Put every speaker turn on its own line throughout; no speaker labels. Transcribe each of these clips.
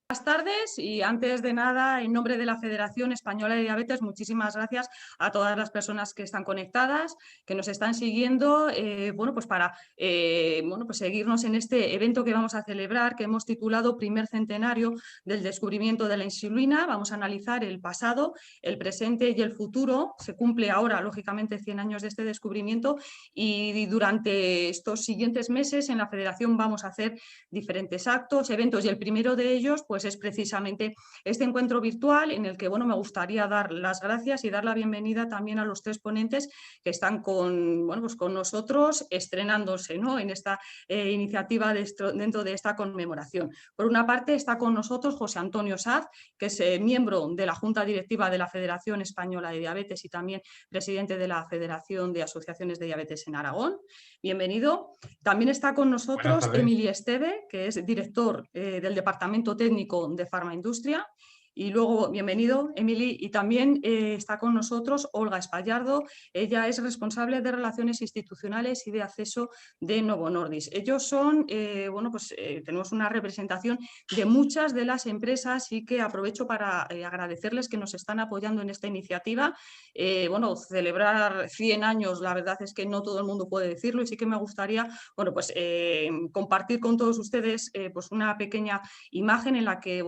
Buenas tardes y antes de nada, en nombre de la Federación Española de Diabetes, muchísimas gracias a todas las personas que están conectadas, que nos están siguiendo, para seguirnos en este evento que vamos a celebrar, que hemos titulado Primer Centenario del Descubrimiento de la Insulina. Vamos a analizar el pasado, el presente y el futuro. Se cumple ahora, lógicamente, 100 años de este descubrimiento y durante estos siguientes meses en la Federación vamos a hacer diferentes actos, eventos y el primero de ellos pues es precisamente este encuentro virtual en el que me gustaría dar las gracias y dar la bienvenida también a los tres ponentes que están con nosotros estrenándose, ¿no?, en esta iniciativa dentro de esta conmemoración. Por una parte está con nosotros José Antonio Saz, que es miembro de la Junta Directiva de la Federación Española de Diabetes y también presidente de la Federación de Asociaciones de Diabetes en Aragón. Bienvenido. También está con
Buenas
nosotros
tardes.
Emili Esteve, que es director del Departamento Técnico de Farmaindustria. Y luego, bienvenido, Emili. Y también está con nosotros Olga Espallardo. Ella es responsable de Relaciones Institucionales y de Acceso de Novo Nordisk. Ellos son, tenemos una representación de muchas de las empresas y que aprovecho para agradecerles que nos están apoyando en esta iniciativa. Celebrar 100 años, la verdad es que no todo el mundo puede decirlo y sí que me gustaría compartir con todos ustedes una pequeña imagen en la que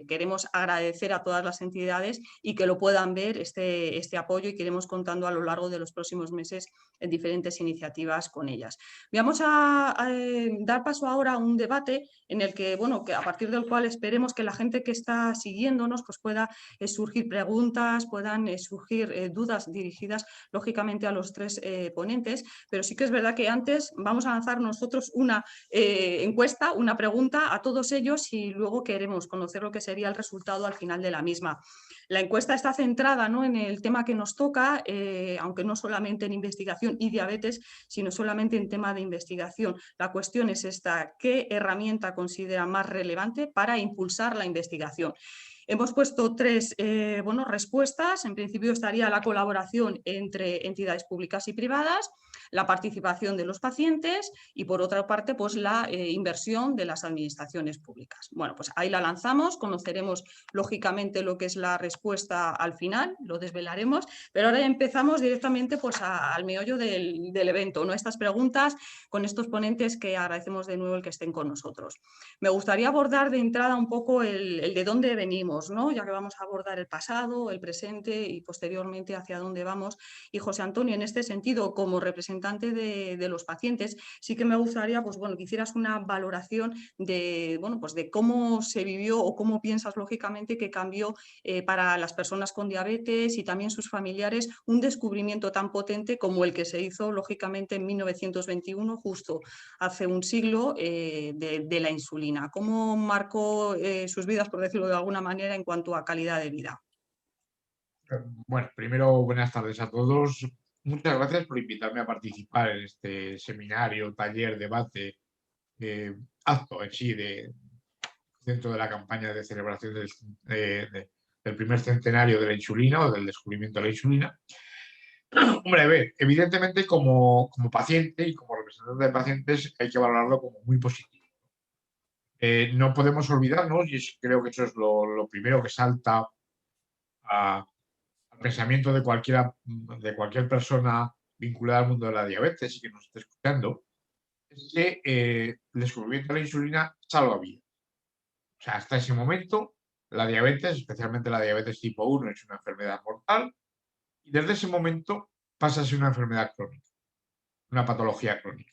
queremos agradecer a todas las entidades y que lo puedan ver este apoyo, y que iremos contando a lo largo de los próximos meses en diferentes iniciativas con ellas. Vamos a dar paso ahora a un debate en el que a partir del cual esperemos que la gente que está siguiéndonos pues pueda surgir preguntas, puedan surgir dudas dirigidas lógicamente a los tres ponentes, pero sí que es verdad que antes vamos a lanzar nosotros una encuesta, una pregunta a todos ellos, y luego queremos conocer lo que sería el resultado al final de la misma. La encuesta está centrada, ¿no?, en el tema que nos toca, aunque no solamente en investigación y diabetes, sino solamente en tema de investigación. La cuestión es esta: ¿qué herramienta considera más relevante para impulsar la investigación? Hemos puesto tres respuestas. En principio estaría la colaboración entre entidades públicas y privadas, la participación de los pacientes y, por otra parte, pues la inversión de las administraciones públicas. Bueno, pues ahí la lanzamos, conoceremos lógicamente lo que es la respuesta al final, lo desvelaremos, pero ahora empezamos directamente pues al meollo del evento, ¿no? Estas preguntas con estos ponentes, que agradecemos de nuevo el que estén con nosotros. Me gustaría abordar de entrada un poco el de dónde venimos, ¿no?, ya que vamos a abordar el pasado, el presente y posteriormente hacia dónde vamos. Y José Antonio, en este sentido, como representante de los pacientes, sí que me gustaría que hicieras una valoración de cómo se vivió o cómo piensas lógicamente que cambió para las personas con diabetes y también sus familiares un descubrimiento tan potente como el que se hizo lógicamente en 1921, justo hace un siglo, de la insulina. ¿Cómo marcó sus vidas, por decirlo de alguna manera, en cuanto a calidad de vida?
Bueno, primero, buenas tardes a todos. Muchas gracias por invitarme a participar en este seminario, taller, debate, acto en sí dentro de la campaña de celebración del primer centenario de la insulina o del descubrimiento de la insulina. Hombre, a ver, evidentemente como paciente y como representante de pacientes hay que valorarlo como muy positivo. No podemos olvidarnos, y creo que eso es lo primero que salta al pensamiento de cualquier persona vinculada al mundo de la diabetes y que nos esté escuchando, es que el descubrimiento de la insulina salva vidas. O sea, hasta ese momento, la diabetes, especialmente la diabetes tipo 1, es una enfermedad mortal, y desde ese momento pasa a ser una enfermedad crónica, una patología crónica.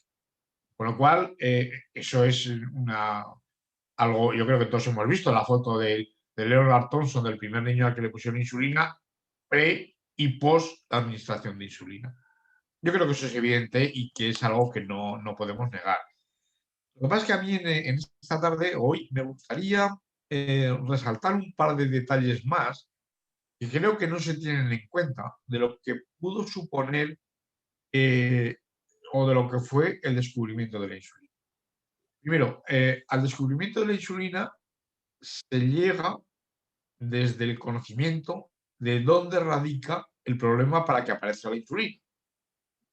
Con lo cual, eso es algo, yo creo que todos hemos visto la foto de Leonard Thompson, del primer niño al que le pusieron insulina, pre y post administración de insulina. Yo creo que eso es evidente y que es algo que no podemos negar. Lo que pasa es que a mí en esta tarde, hoy, me gustaría resaltar un par de detalles más que creo que no se tienen en cuenta de lo que pudo suponer eh, o de lo que fue el descubrimiento de la insulina. Primero, al descubrimiento de la insulina se llega desde el conocimiento de dónde radica el problema para que aparezca la insulina.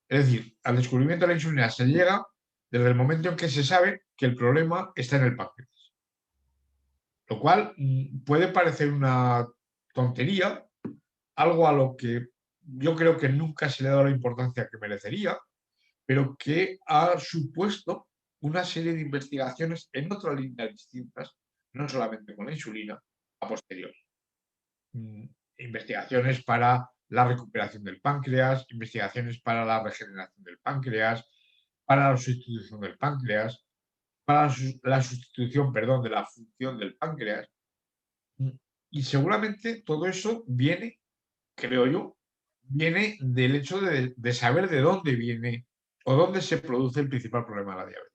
Es decir, al descubrimiento de la insulina se llega desde el momento en que se sabe que el problema está en el páncreas. Lo cual puede parecer una tontería, algo a lo que yo creo que nunca se le ha dado la importancia que merecería, pero que ha supuesto una serie de investigaciones en otras líneas distintas, no solamente con la insulina, a posteriori. Investigaciones para la recuperación del páncreas, investigaciones para la regeneración del páncreas, para la sustitución del páncreas, para la sustitución, perdón, de la función del páncreas. Y seguramente todo eso viene, creo yo, viene del hecho de saber de dónde viene o dónde se produce el principal problema de la diabetes.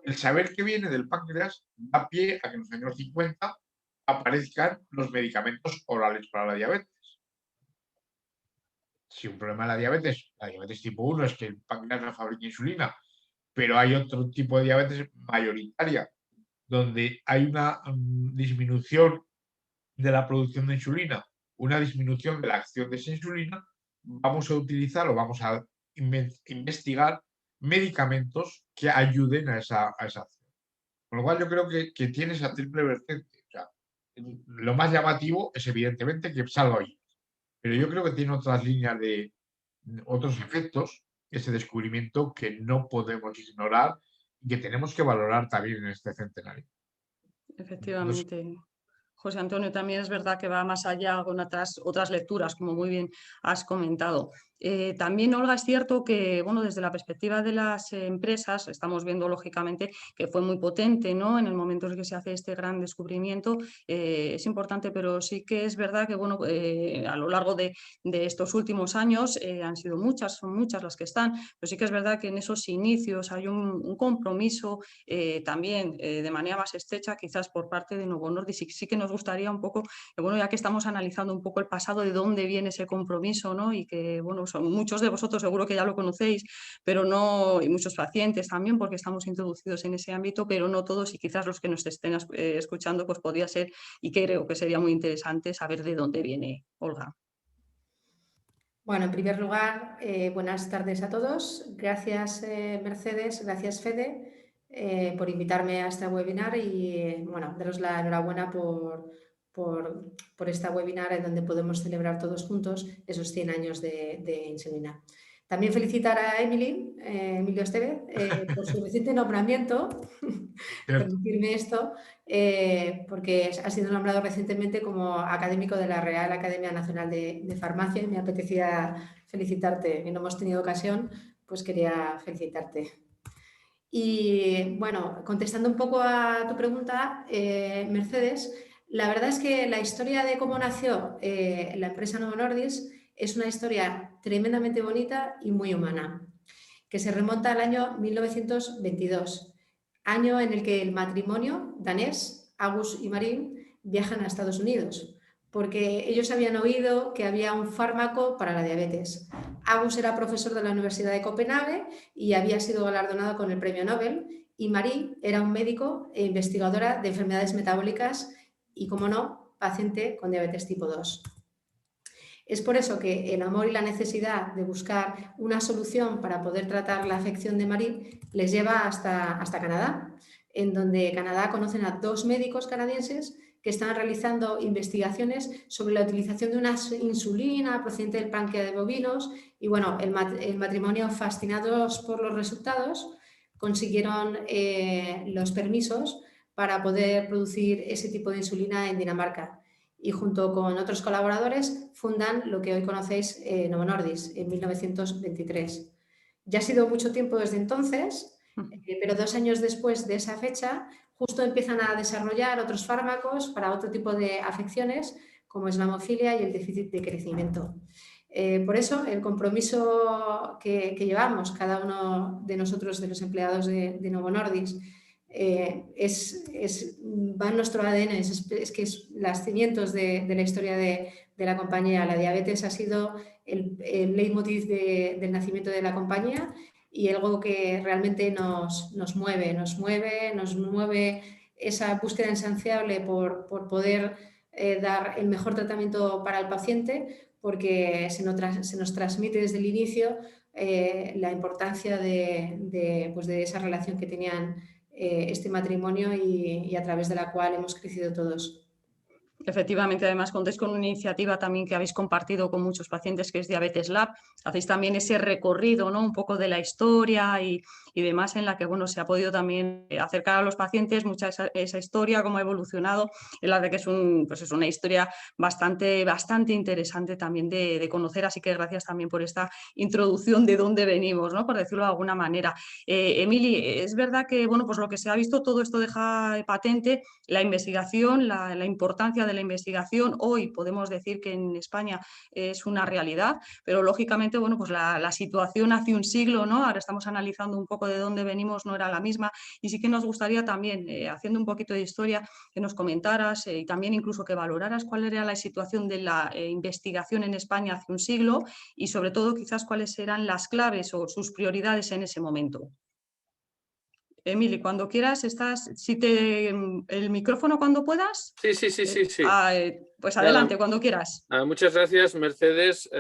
El saber que viene del páncreas da pie a que en los años 50 aparezcan los medicamentos orales para la diabetes. Si un problema de la diabetes tipo 1 es que el páncreas no fabrica insulina, pero hay otro tipo de diabetes mayoritaria, donde hay una disminución de la producción de insulina, una disminución de la acción de esa insulina, vamos a utilizar o vamos a investigar medicamentos que ayuden a esa acción. Con lo cual yo creo que tiene esa triple vertiente. O sea, lo más llamativo es evidentemente que salga hoy, pero yo creo que tiene otras líneas de otros efectos, ese descubrimiento que no podemos ignorar y que tenemos que valorar también en este centenario. No sé.
Efectivamente. José Antonio, también es verdad que va más allá con otras lecturas, como muy bien has comentado. También, Olga, es cierto que, bueno, desde la perspectiva de las empresas, estamos viendo lógicamente que fue muy potente, ¿no? En el momento en el que se hace este gran descubrimiento, es importante, pero sí que es verdad que, bueno, a lo largo de estos últimos años han sido muchas, son muchas las que están, pero sí que es verdad que en esos inicios hay un compromiso también de manera más estrecha, quizás por parte de Novo Nordisk. Sí que nos gustaría un poco, bueno, ya que estamos analizando un poco el pasado, de dónde viene ese compromiso, ¿no? Y que, bueno, son muchos de vosotros seguro que ya lo conocéis, pero no, y muchos pacientes también, porque estamos introducidos en ese ámbito, pero no todos, y quizás los que nos estén escuchando, pues podría ser, y creo que sería muy interesante saber de dónde viene, Olga.
Bueno, en primer lugar, buenas tardes a todos. Gracias, Mercedes, gracias, Fede, por invitarme a este webinar y, bueno, daros la enhorabuena por esta webinar en donde podemos celebrar todos juntos esos 100 años de insulina. También felicitar a Emilio Estevez, por su reciente nombramiento, permitirme esto, porque ha sido nombrado recientemente como académico de la Real Academia Nacional de Farmacia y me apetecía felicitarte, que no hemos tenido ocasión, pues quería felicitarte. Y bueno, contestando un poco a tu pregunta, Mercedes, la verdad es que la historia de cómo nació la empresa Novo Nordisk es una historia tremendamente bonita y muy humana, que se remonta al año 1922, año en el que el matrimonio danés, August y Marie, viajan a Estados Unidos, porque ellos habían oído que había un fármaco para la diabetes. August era profesor de la Universidad de Copenhague y había sido galardonado con el premio Nobel, y Marie era un médico e investigadora de enfermedades metabólicas y, como no, paciente con diabetes tipo 2. Es por eso que el amor y la necesidad de buscar una solución para poder tratar la afección de Marie les lleva hasta Canadá, en donde Canadá conocen a 2 médicos canadienses que están realizando investigaciones sobre la utilización de una insulina procedente del páncreas de bovinos y, bueno, el matrimonio, fascinados por los resultados, consiguieron los permisos para poder producir ese tipo de insulina en Dinamarca. Y junto con otros colaboradores fundan lo que hoy conocéis, Novo Nordisk, en 1923. Ya ha sido mucho tiempo desde entonces, pero 2 años después de esa fecha, justo empiezan a desarrollar otros fármacos para otro tipo de afecciones, como es la hemofilia y el déficit de crecimiento. Por eso, el compromiso que llevamos cada uno de nosotros, de los empleados de Novo Nordisk, va en nuestro ADN, es que es los cimientos de la historia de la compañía. La diabetes ha sido el leitmotiv del nacimiento de la compañía y algo que realmente nos mueve esa búsqueda insaciable por poder dar el mejor tratamiento para el paciente, porque se nos transmite desde el inicio la importancia de esa relación que tenían este matrimonio y a través de la cual hemos crecido todos.
Efectivamente, además contáis con una iniciativa también que habéis compartido con muchos pacientes, que es Diabetes Lab. Hacéis también ese recorrido, ¿no? Un poco de la historia y demás, en la que bueno, se ha podido también acercar a los pacientes mucha esa historia, cómo ha evolucionado. Es la de que es, pues es una historia bastante interesante también de conocer, así que gracias también por esta introducción de dónde venimos, ¿no? Por decirlo de alguna manera. Emily, es verdad que bueno, pues lo que se ha visto, todo esto deja patente la investigación, la importancia de la investigación. Hoy podemos decir que en España es una realidad, pero lógicamente bueno, pues la situación hace un siglo, ¿no? Ahora estamos analizando un poco de dónde venimos, no era la misma, y sí que nos gustaría también, haciendo un poquito de historia, que nos comentaras y también incluso que valoraras cuál era la situación de la investigación en España hace un siglo y sobre todo quizás cuáles eran las claves o sus prioridades en ese momento. Emily, cuando quieras, el micrófono cuando puedas.
Sí.
Pues adelante, cuando quieras.
Muchas gracias, Mercedes.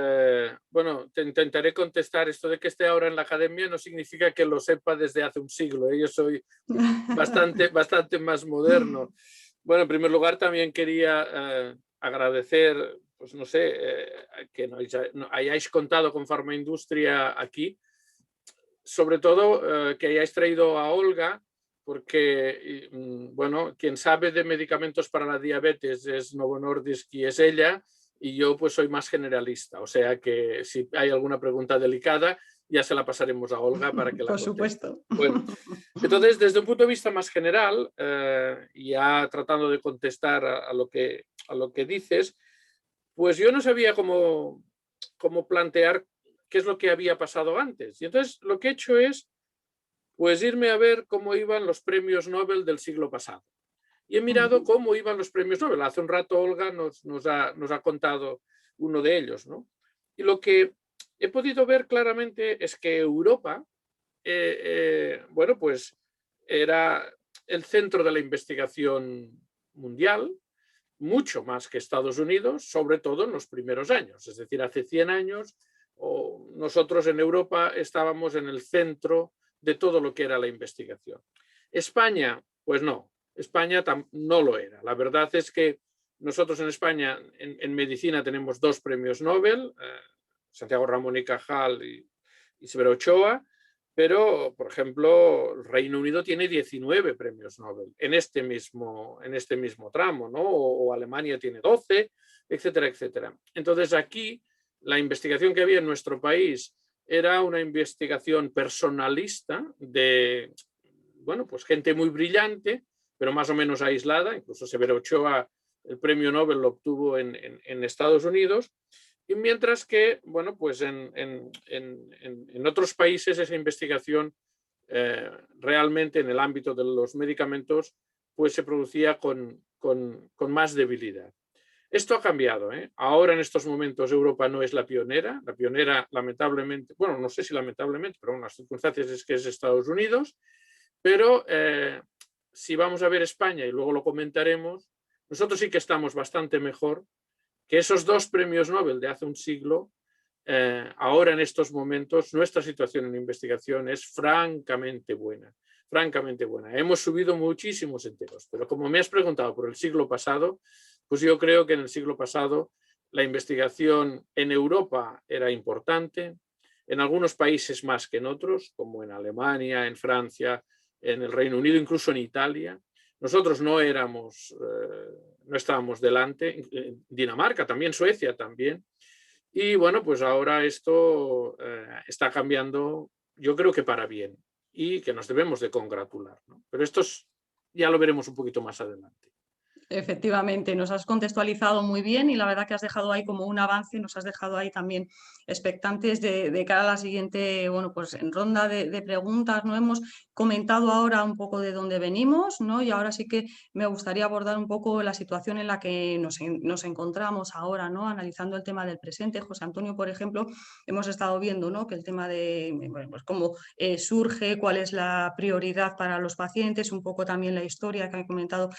Bueno, te intentaré contestar. Esto de que esté ahora en la academia no significa que lo sepa desde hace un siglo. Yo soy bastante más moderno. Bueno, en primer lugar, también quería agradecer, pues no sé, que hayáis contado con Farmaindustria aquí. Sobre todo que hayáis traído a Olga, porque, bueno, quien sabe de medicamentos para la diabetes es Novo Nordisk y es ella, y yo pues soy más generalista. O sea que si hay alguna pregunta delicada, ya se la pasaremos a Olga para que la conteste.
Por supuesto.
Bueno, entonces, desde un punto de vista más general, ya tratando de contestar a lo que dices, pues yo no sabía cómo plantear qué es lo que había pasado antes. Y entonces lo que he hecho es pues irme a ver cómo iban los premios Nobel del siglo pasado. Y he mirado cómo iban los premios Nobel. Hace un rato Olga nos ha contado uno de ellos, ¿no? Y lo que he podido ver claramente es que Europa, bueno, pues era el centro de la investigación mundial, mucho más que Estados Unidos, sobre todo en los primeros años. Es decir, hace 100 años nosotros en Europa estábamos en el centro de todo lo que era la investigación. España, pues no, España no lo era. La verdad es que nosotros en España en medicina tenemos 2 premios Nobel, Santiago Ramón y Cajal y Severo Ochoa, pero, por ejemplo, el Reino Unido tiene 19 premios Nobel en este mismo tramo, ¿no? O Alemania tiene 12, etcétera, etcétera. Entonces aquí la investigación que había en nuestro país era una investigación personalista de, bueno, pues gente muy brillante, pero más o menos aislada. Incluso Severo Ochoa el premio Nobel lo obtuvo en Estados Unidos. Y mientras que, bueno, pues en otros países esa investigación realmente en el ámbito de los medicamentos pues se producía con más debilidad. Esto ha cambiado, ¿eh? Ahora en estos momentos Europa no es la pionera lamentablemente, bueno, no sé si lamentablemente, pero en las circunstancias es que es Estados Unidos, pero si vamos a ver España y luego lo comentaremos, nosotros sí que estamos bastante mejor que esos 2 premios Nobel de hace un siglo. Ahora en estos momentos nuestra situación en investigación es francamente buena. Hemos subido muchísimos enteros, pero como me has preguntado por el siglo pasado, pues yo creo que en el siglo pasado la investigación en Europa era importante, en algunos países más que en otros, como en Alemania, en Francia, en el Reino Unido, incluso en Italia. Nosotros no estábamos delante, en Dinamarca también, Suecia también. Y bueno, pues ahora esto está cambiando, yo creo que para bien, y que nos debemos de congratular, ¿no? Pero esto ya lo veremos un poquito más adelante.
Efectivamente, nos has contextualizado muy bien y la verdad que has dejado ahí como un avance, nos has dejado ahí también expectantes de cara a la siguiente, bueno, pues en ronda de preguntas, ¿no? Hemos comentado ahora un poco de dónde venimos, ¿no? Y ahora sí que me gustaría abordar un poco la situación en la que nos encontramos ahora, ¿no? Analizando el tema del presente. José Antonio, por ejemplo, hemos estado viendo, ¿no? Que el tema de, bueno, pues cómo surge, cuál es la prioridad para los pacientes, un poco también la historia que ha comentado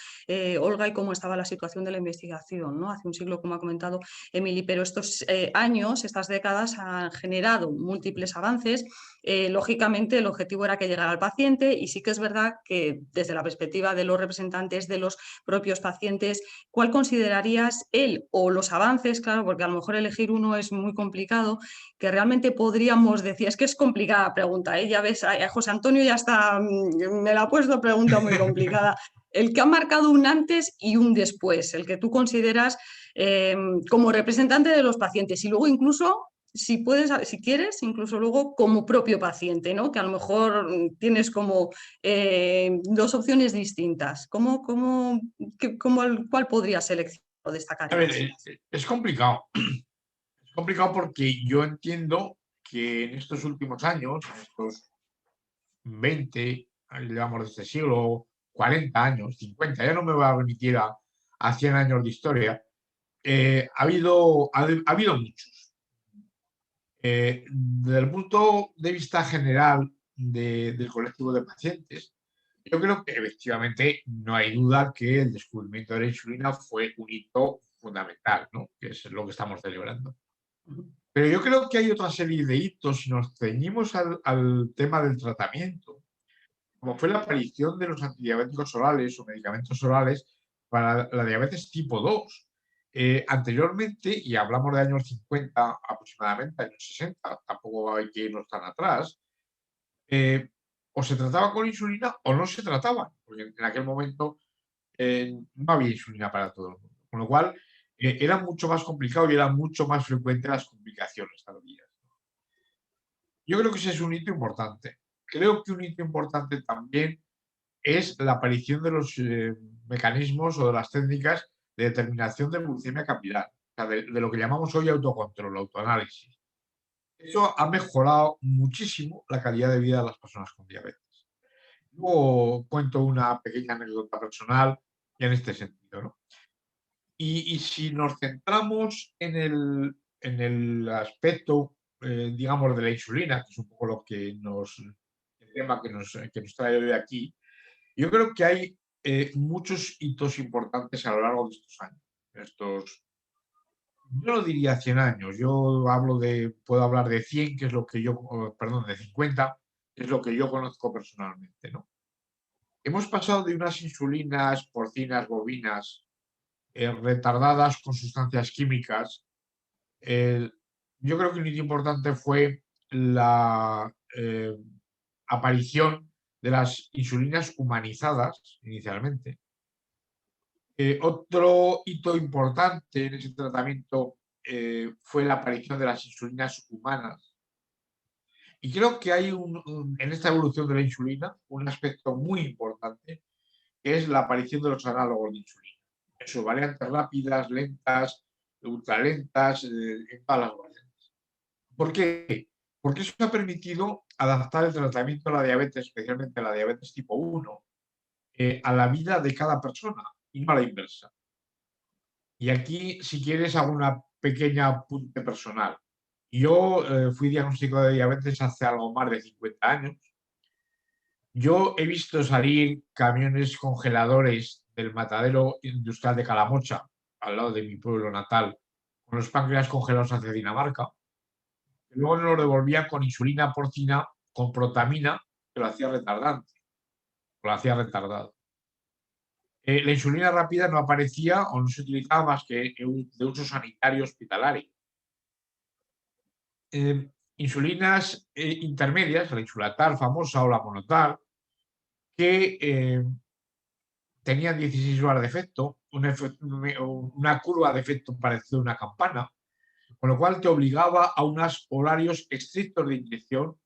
Olga y cómo estaba la situación de la investigación, ¿no? Hace un siglo, como ha comentado Emily, pero estos años, estas décadas han generado múltiples avances. Lógicamente, el objetivo era que llegara al paciente y sí que es verdad que desde la perspectiva de los representantes de los propios pacientes, ¿cuál considerarías él o los avances? Claro, porque a lo mejor elegir uno es muy complicado, que realmente podríamos decir, es que es complicada pregunta, ya ves, a José Antonio ya está, me la ha puesto pregunta muy complicada. El que ha marcado un antes y un después, el que tú consideras como representante de los pacientes y luego incluso, si puedes, si quieres, incluso luego como propio paciente, ¿no? Que a lo mejor tienes como dos opciones distintas. ¿Cuál podrías seleccionar o destacar?
A ver, es complicado. Es complicado porque yo entiendo que en estos últimos años, en estos 20, digamos, de este siglo, 40 años, 50, ya no me voy a remitir a 100 años de historia, ha habido muchos. Desde el punto de vista general del colectivo de pacientes, yo creo que efectivamente no hay duda que el descubrimiento de la insulina fue un hito fundamental, ¿no? Que es lo que estamos celebrando. Pero yo creo que hay otra serie de hitos, si nos ceñimos al tema del tratamiento, como fue la aparición de los antidiabéticos orales o medicamentos orales para la diabetes tipo 2. Anteriormente, y hablamos de años 50 aproximadamente, años 60, tampoco hay que irnos tan atrás, o se trataba con insulina o no se trataba, porque en aquel momento no había insulina para todo el mundo. Con lo cual, era mucho más complicado y era mucho más frecuente las complicaciones tardías. Yo creo que ese es un hito importante. Creo que un hito importante también es la aparición de los mecanismos o de las técnicas de determinación de glucemia capilar, o sea, de lo que llamamos hoy autocontrol, autoanálisis. Eso ha mejorado muchísimo la calidad de vida de las personas con diabetes. Luego cuento una pequeña anécdota personal en este sentido, ¿no? Y si nos centramos en el aspecto, digamos, de la insulina, que es un poco el tema que nos trae hoy aquí, yo creo que hay muchos hitos importantes a lo largo de estos años. Yo no diría 100 años, puedo hablar de 100, que es lo que de 50, que es lo que yo conozco personalmente, ¿no? Hemos pasado de unas insulinas porcinas, bovinas, retardadas con sustancias químicas. Yo creo que un hito importante fue la aparición de las insulinas humanizadas inicialmente. Otro hito importante en ese tratamiento fue la aparición de las insulinas humanas. Y creo que hay en esta evolución de la insulina un aspecto muy importante, que es la aparición de los análogos de insulina. Eso, variantes rápidas, lentas, ultralentas, en todas las variantes. ¿Por qué? Porque eso ha permitido adaptar el tratamiento de la diabetes, especialmente la diabetes tipo 1, a la vida de cada persona y no a la inversa. Y aquí, si quieres, hago una pequeña apunte personal. Yo fui diagnosticado de diabetes hace algo más de 50 años. Yo he visto salir camiones congeladores del matadero industrial de Calamocha, al lado de mi pueblo natal, con los páncreas congelados hacia Dinamarca. Luego nos lo devolvían con insulina porcina, con protamina, que lo hacía retardante, lo hacía retardado. La insulina rápida no aparecía o no se utilizaba más que de uso sanitario hospitalario. Insulinas intermedias, la Insulatal famosa o la Monotal, que tenían 16 horas de efecto, una curva de efecto parecida a una campana, con lo cual te obligaba a unos horarios estrictos de inyección,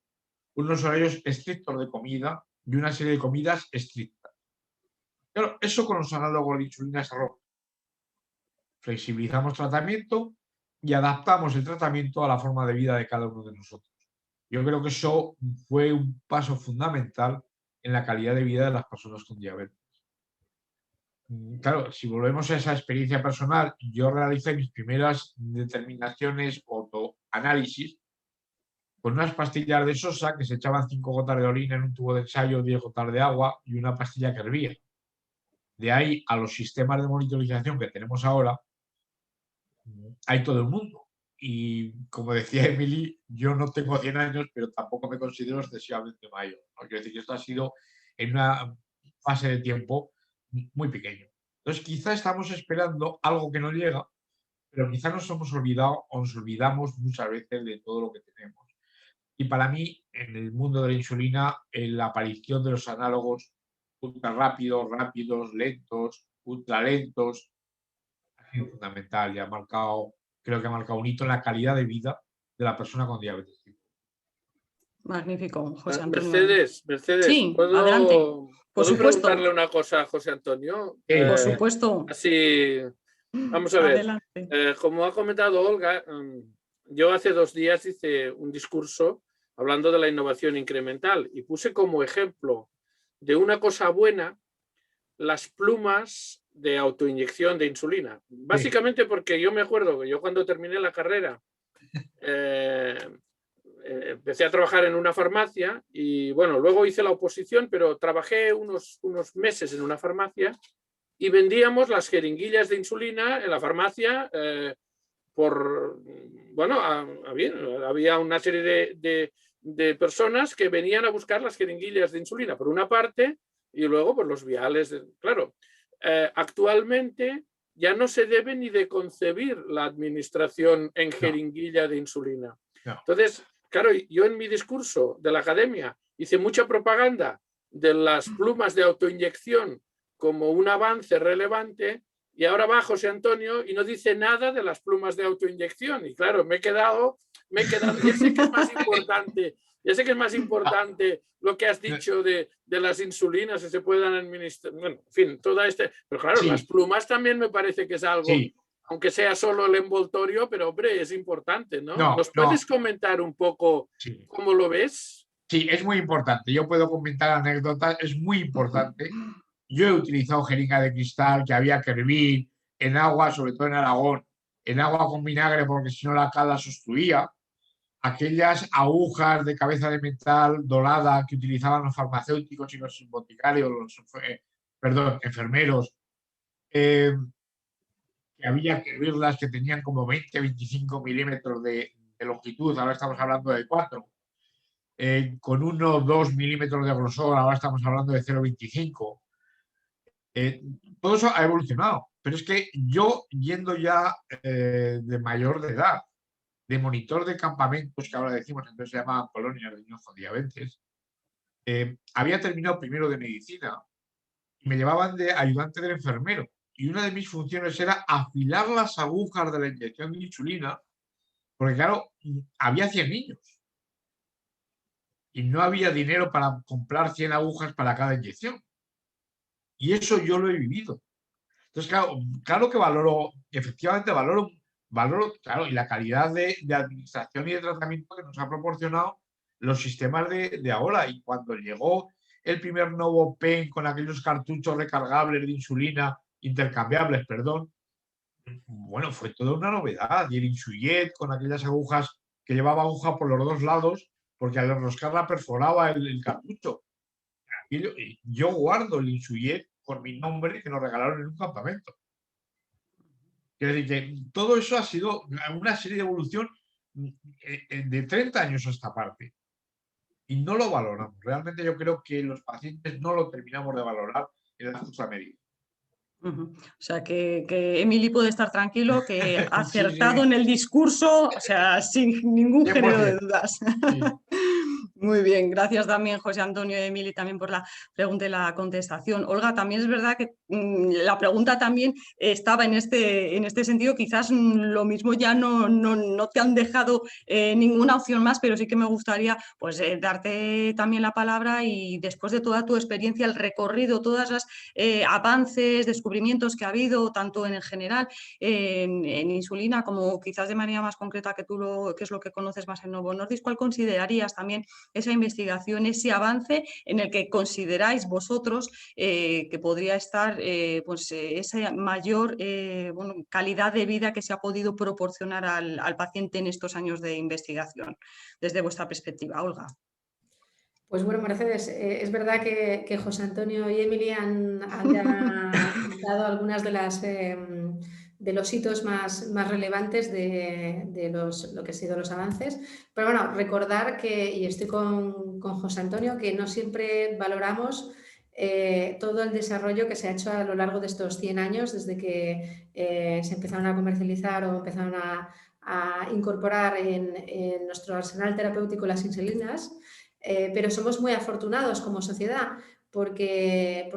unos horarios estrictos de comida y una serie de comidas estrictas. Pero eso con los análogos de insulina se rompe. Flexibilizamos tratamiento y adaptamos el tratamiento a la forma de vida de cada uno de nosotros. Yo creo que eso fue un paso fundamental en la calidad de vida de las personas con diabetes. Claro, si volvemos a esa experiencia personal, yo realicé mis primeras determinaciones o autoanálisis con unas pastillas de sosa que se echaban 5 gotas de orina en un tubo de ensayo, 10 gotas de agua y una pastilla que hervía. De ahí a los sistemas de monitorización que tenemos ahora, hay todo el mundo. Y como decía Emily, yo no tengo 100 años, pero tampoco me considero excesivamente mayor. ¿No? Quiero decir que esto ha sido en una fase de tiempo muy pequeño. Entonces, quizá estamos esperando algo que no llega, pero quizá nos hemos olvidado o nos olvidamos muchas veces de todo lo que tenemos. Y para mí, en el mundo de la insulina, la aparición de los análogos ultra rápidos, lentos, ultra lentos, ha sido fundamental y ha marcado, creo que ha marcado un hito en la calidad de vida de la persona con diabetes tipo 1.
Magnífico, José Antonio.
Mercedes,
Sí, adelante. Por
¿puedo
supuesto.
preguntarle una cosa a José Antonio?
Por supuesto.
Así, vamos a ver.
Adelante.
Como ha comentado Olga, yo hace 2 días hice un discurso hablando de la innovación incremental y puse como ejemplo de una cosa buena las plumas de autoinyección de insulina. Básicamente porque yo me acuerdo que yo cuando terminé la carrera empecé a trabajar en una farmacia y bueno, luego hice la oposición, pero trabajé unos meses en una farmacia y vendíamos las jeringuillas de insulina en la farmacia había una serie de personas que venían a buscar las jeringuillas de insulina por una parte y luego por los viales. Claro, actualmente ya no se debe ni de concebir la administración en jeringuilla de insulina.
No.
Entonces, claro, yo en mi discurso de la academia hice mucha propaganda de las plumas de autoinyección como un avance relevante y ahora va José Antonio y no dice nada de las plumas de autoinyección. Y claro, me he quedado, ya sé que es más importante lo que has dicho de las insulinas que se puedan administrar. Bueno, en fin, pero claro, las plumas también me parece que es algo, aunque sea solo el envoltorio, pero hombre, es importante, ¿no? ¿Nos puedes comentar un poco cómo lo ves?
Sí, es muy importante. Yo puedo comentar anécdotas, es muy importante. Yo he utilizado jeringa de cristal que había que hervir en agua, sobre todo en Aragón, en agua con vinagre porque si no la cal la sustituía. Aquellas agujas de cabeza de metal dorada que utilizaban los farmacéuticos y los boticarios, enfermeros, que había que hervirlas, que tenían como 20-25 milímetros de longitud, ahora estamos hablando de 4. Con 1 o 2 milímetros de grosor, ahora estamos hablando de 0,25. Todo eso ha evolucionado, pero es que yo, yendo ya de mayor de edad, de monitor de campamentos, que ahora decimos, entonces se llamaban colonias de niños con diabetes, había terminado primero de medicina y me llevaban de ayudante del enfermero. Y una de mis funciones era afilar las agujas de la inyección de insulina, porque claro, había 100 niños y no había dinero para comprar 100 agujas para cada inyección. Y eso yo lo he vivido. Entonces, claro que efectivamente valoro, claro, y la calidad de administración y de tratamiento que nos ha proporcionado los sistemas de ahora. Y cuando llegó el primer NovoPen con aquellos cartuchos recargables de insulina, intercambiables, bueno, fue toda una novedad. Y el Insujet con aquellas agujas que llevaba aguja por los 2 lados, porque al enroscarla perforaba el cartucho. Yo guardo el Insujet por mi nombre que nos regalaron en un campamento. Quiero decir que todo eso ha sido una serie de evolución de 30 años a esta parte. Y no lo valoramos. Realmente yo creo que los pacientes no lo terminamos de valorar en la justa medida.
O sea, que Emily puede estar tranquilo, que ha acertado en el discurso, o sea, sin ningún género de dudas. Muy bien, gracias también José Antonio y Emily también por la pregunta y la contestación. Olga, también es verdad que la pregunta también estaba en este sentido, quizás lo mismo ya no te han dejado ninguna opción más, pero sí que me gustaría pues darte también la palabra y después de toda tu experiencia, el recorrido, todas las avances, descubrimientos que ha habido, tanto en el general, en insulina, como quizás de manera más concreta que que es lo que conoces más en Novo Nordisk, ¿cuál considerarías también esa investigación, ese avance en el que consideráis vosotros que podría estar esa mayor calidad de vida que se ha podido proporcionar al paciente en estos años de investigación, desde vuestra perspectiva, Olga?
Pues bueno, Mercedes, es verdad que José Antonio y Emily han comentado algunas de los hitos más relevantes de lo que han sido los avances. Pero bueno, recordar que, y estoy con José Antonio, que no siempre valoramos todo el desarrollo que se ha hecho a lo largo de estos 100 años, desde que se empezaron a comercializar o empezaron a incorporar en nuestro arsenal terapéutico las insulinas, pero somos muy afortunados como sociedad porque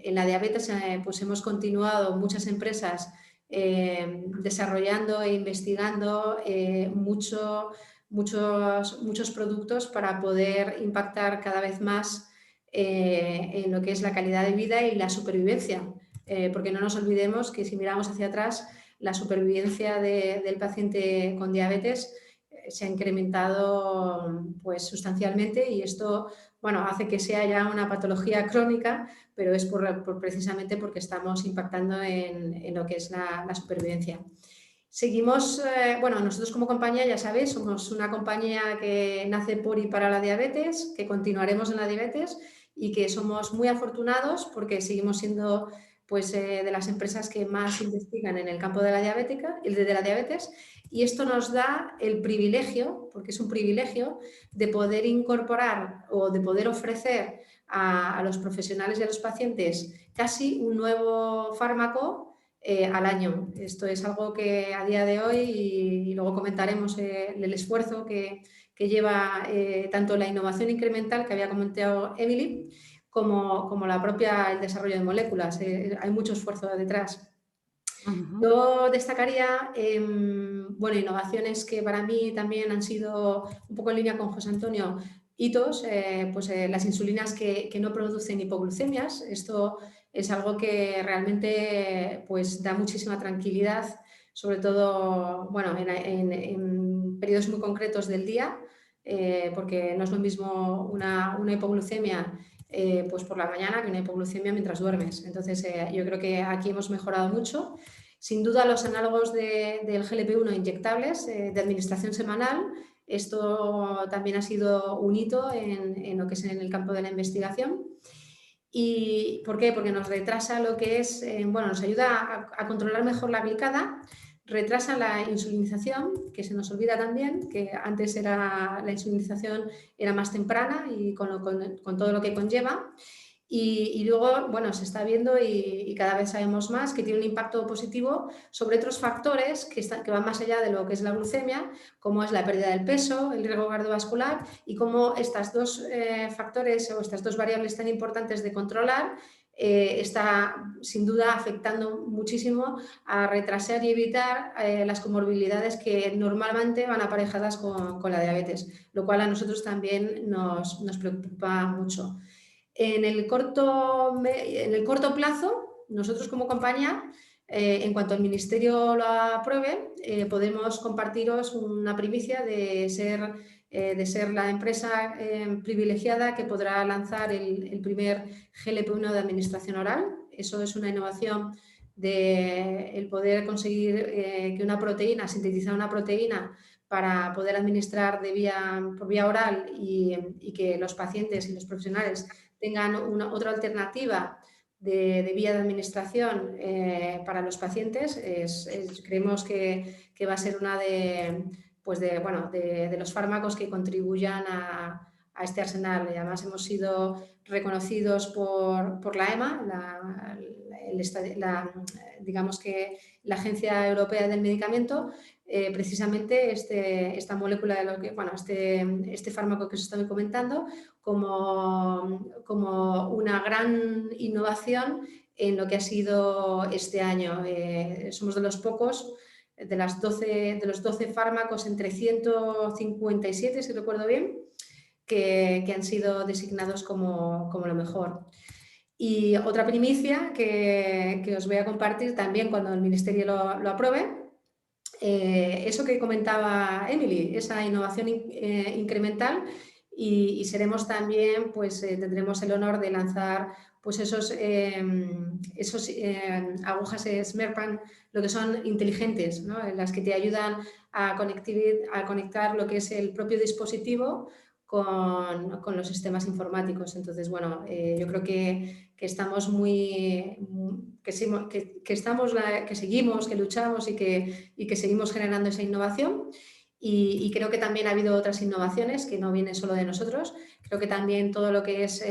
en la diabetes pues hemos continuado muchas empresas desarrollando e investigando muchos productos para poder impactar cada vez más en lo que es la calidad de vida y la supervivencia, porque no nos olvidemos que si miramos hacia atrás, la supervivencia del paciente con diabetes se ha incrementado pues, sustancialmente, y esto hace que sea ya una patología crónica, pero es precisamente porque estamos impactando en lo que es la supervivencia. Seguimos, nosotros como compañía, ya sabéis, somos una compañía que nace por y para la diabetes, que continuaremos en la diabetes y que somos muy afortunados porque seguimos siendo pues, de las empresas que más investigan en el campo de la diabetes, y esto nos da el privilegio, porque es un privilegio, de poder incorporar o de poder ofrecer a los profesionales y a los pacientes casi un nuevo fármaco al año. Esto es algo que a día de hoy, y luego comentaremos el esfuerzo que lleva tanto la innovación incremental que había comentado Emily, como el desarrollo de moléculas. Hay mucho esfuerzo detrás. Yo destacaría innovaciones que para mí también han sido un poco en línea con José Antonio, hitos, las insulinas que no producen hipoglucemias. Esto es algo que realmente pues, da muchísima tranquilidad, sobre todo en periodos muy concretos del día, porque no es lo mismo una hipoglucemia pues por la mañana que una hipoglucemia mientras duermes. Entonces, yo creo que aquí hemos mejorado mucho. Sin duda, los análogos del GLP-1 inyectables de administración semanal, esto también ha sido un hito en lo que es en el campo de la investigación. ¿Y por qué? Porque nos retrasa lo que es, nos ayuda a controlar mejor la glicada, retrasa la insulinización, que se nos olvida también, que antes la insulinización era más temprana y con todo lo que conlleva. Y luego, se está viendo y cada vez sabemos más que tiene un impacto positivo sobre otros factores que van más allá de lo que es la glucemia, como es la pérdida del peso, el riesgo cardiovascular, y cómo estos dos factores o estas dos variables tan importantes de controlar está sin duda afectando muchísimo a retrasar y evitar las comorbilidades que normalmente van aparejadas con la diabetes, lo cual a nosotros también nos preocupa mucho. En el corto plazo, nosotros como compañía, en cuanto el Ministerio lo apruebe, podemos compartiros una primicia de ser la empresa privilegiada que podrá lanzar el primer GLP-1 de administración oral. Eso es una innovación el poder conseguir que una proteína, sintetizar una proteína para poder administrar por vía oral y que los pacientes y los profesionales tengan otra alternativa de vía de administración para los pacientes. Creemos que va a ser una de los fármacos que contribuyan a este arsenal. Y además hemos sido reconocidos por la EMA, digamos que la Agencia Europea del Medicamento, precisamente esta molécula, este fármaco que os estoy comentando, como una gran innovación en lo que ha sido este año. Somos de los pocos, de los 12 fármacos entre 157, si recuerdo bien, que han sido designados como lo mejor. Y otra primicia que os voy a compartir también cuando el Ministerio lo apruebe, eso que comentaba Emily, esa innovación incremental, y seremos también, tendremos el honor de lanzar esos agujas Smartpan, lo que son inteligentes, ¿no? Las que te ayudan a conectar lo que es el propio dispositivo con los sistemas informáticos. Entonces, bueno, yo creo que estamos que seguimos, que luchamos y que seguimos generando esa innovación. Y creo que también ha habido otras innovaciones que no vienen solo de nosotros. Creo que también todo lo que es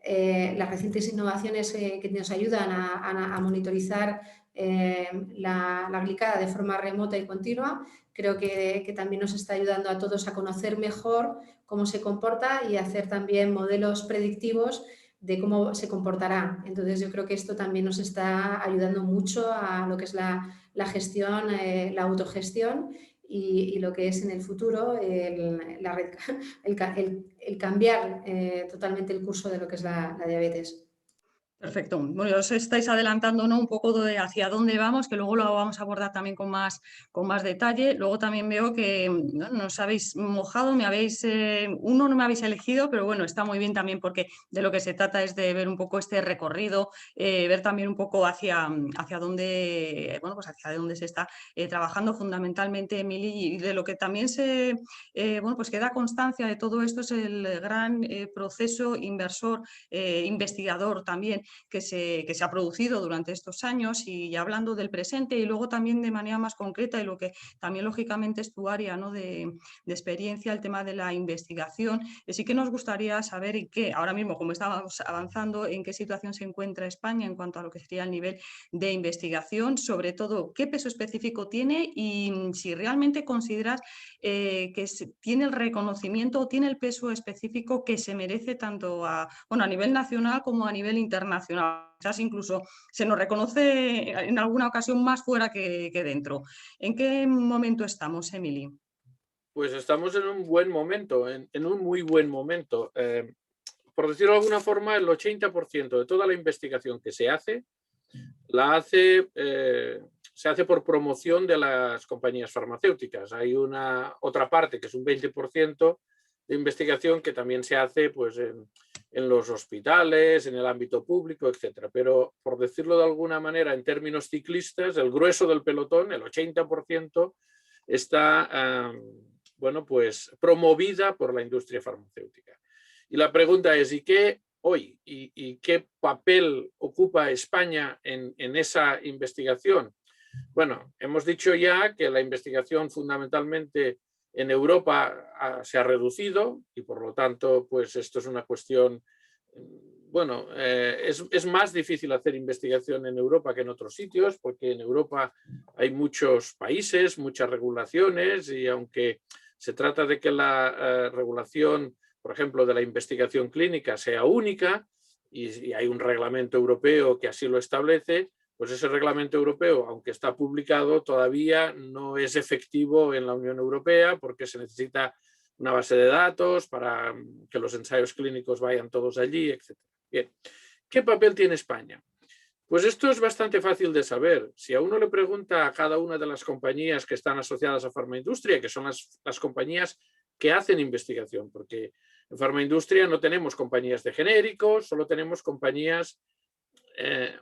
las recientes innovaciones que nos ayudan a monitorizar la glicada de forma remota y continua, creo que también nos está ayudando a todos a conocer mejor cómo se comporta y hacer también modelos predictivos de cómo se comportará. Entonces yo creo que esto también nos está ayudando mucho a lo que es la gestión, la autogestión y lo que es en el futuro el cambiar totalmente el curso de lo que es la diabetes.
Perfecto. Bueno, os estáis adelantando, ¿no?, un poco de hacia dónde vamos, que luego lo vamos a abordar también con más detalle. Luego también veo que ¿no?, nos habéis mojado, uno no me habéis elegido, pero bueno, está muy bien también porque de lo que se trata es de ver un poco este recorrido, ver también un poco hacia dónde, bueno, pues hacia dónde se está trabajando fundamentalmente, Emily, y de lo que también bueno, pues queda constancia de todo esto es el gran proceso inversor, investigador también que se ha producido durante estos años, y ya hablando del presente y luego también de manera más concreta y lo que también lógicamente es tu área, ¿no?, de experiencia, el tema de la investigación. Sí que nos gustaría saber en qué, ahora mismo como estábamos avanzando, en qué situación se encuentra España en cuanto a lo que sería el nivel de investigación, sobre todo qué peso específico tiene y si realmente consideras que tiene el reconocimiento o tiene el peso específico que se merece tanto a nivel nacional como a nivel internacional. Quizás incluso se nos reconoce en alguna ocasión más fuera que dentro. ¿En qué momento estamos, Emily?
Pues estamos en un buen momento, en un muy buen momento. Por decirlo de alguna forma, el 80% de toda la investigación que se hace se hace por promoción de las compañías farmacéuticas. Hay otra parte, que es un 20% de investigación que también se hace pues, en los hospitales, en el ámbito público, etc. Pero, por decirlo de alguna manera, en términos ciclistas, el grueso del pelotón, el 80%, está bueno, pues, promovida por la industria farmacéutica. Y la pregunta es, ¿y qué hoy? ¿Y qué papel ocupa España en esa investigación? Bueno, hemos dicho ya que la investigación fundamentalmente en Europa se ha reducido y por lo tanto, pues esto es una cuestión, bueno, es más difícil hacer investigación en Europa que en otros sitios porque en Europa hay muchos países, muchas regulaciones y aunque se trata de que la regulación, por ejemplo, de la investigación clínica sea única y hay un reglamento europeo que así lo establece, pues ese reglamento europeo, aunque está publicado, todavía no es efectivo en la Unión Europea porque se necesita una base de datos para que los ensayos clínicos vayan todos allí, etc. Bien, ¿qué papel tiene España? Pues esto es bastante fácil de saber. Si a uno le pregunta a cada una de las compañías que están asociadas a farmaindustria, que son las compañías que hacen investigación, porque en farmaindustria no tenemos compañías de genéricos, solo tenemos compañías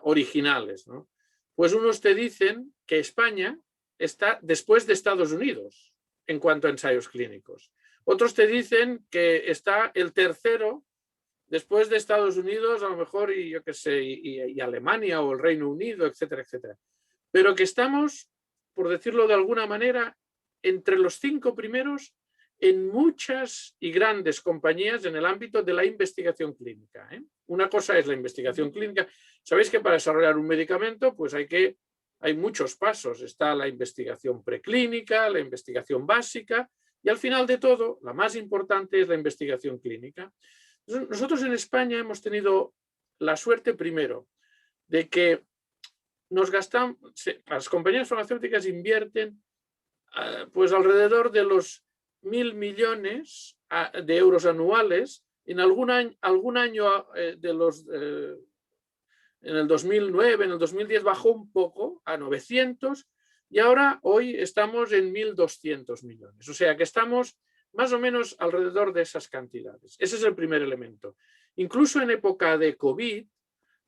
originales, ¿no? Pues unos te dicen que España está después de Estados Unidos en cuanto a ensayos clínicos. Otros te dicen que está el tercero después de Estados Unidos, a lo mejor, y yo qué sé, y Alemania o el Reino Unido, etcétera, etcétera. Pero que estamos, por decirlo de alguna manera, entre los 5 primeros en muchas y grandes compañías en el ámbito de la investigación clínica. Una cosa es la investigación clínica. Sabéis que para desarrollar un medicamento pues hay muchos pasos. Está la investigación preclínica, la investigación básica y al final de todo, la más importante es la investigación clínica. Nosotros en España hemos tenido la suerte primero de que las compañías farmacéuticas invierten pues alrededor de los 1.000 millones de euros anuales. En algún año en el 2009, en el 2010 bajó un poco a 900 y ahora hoy estamos en 1.200 millones. O sea que estamos más o menos alrededor de esas cantidades. Ese es el primer elemento. Incluso en época de COVID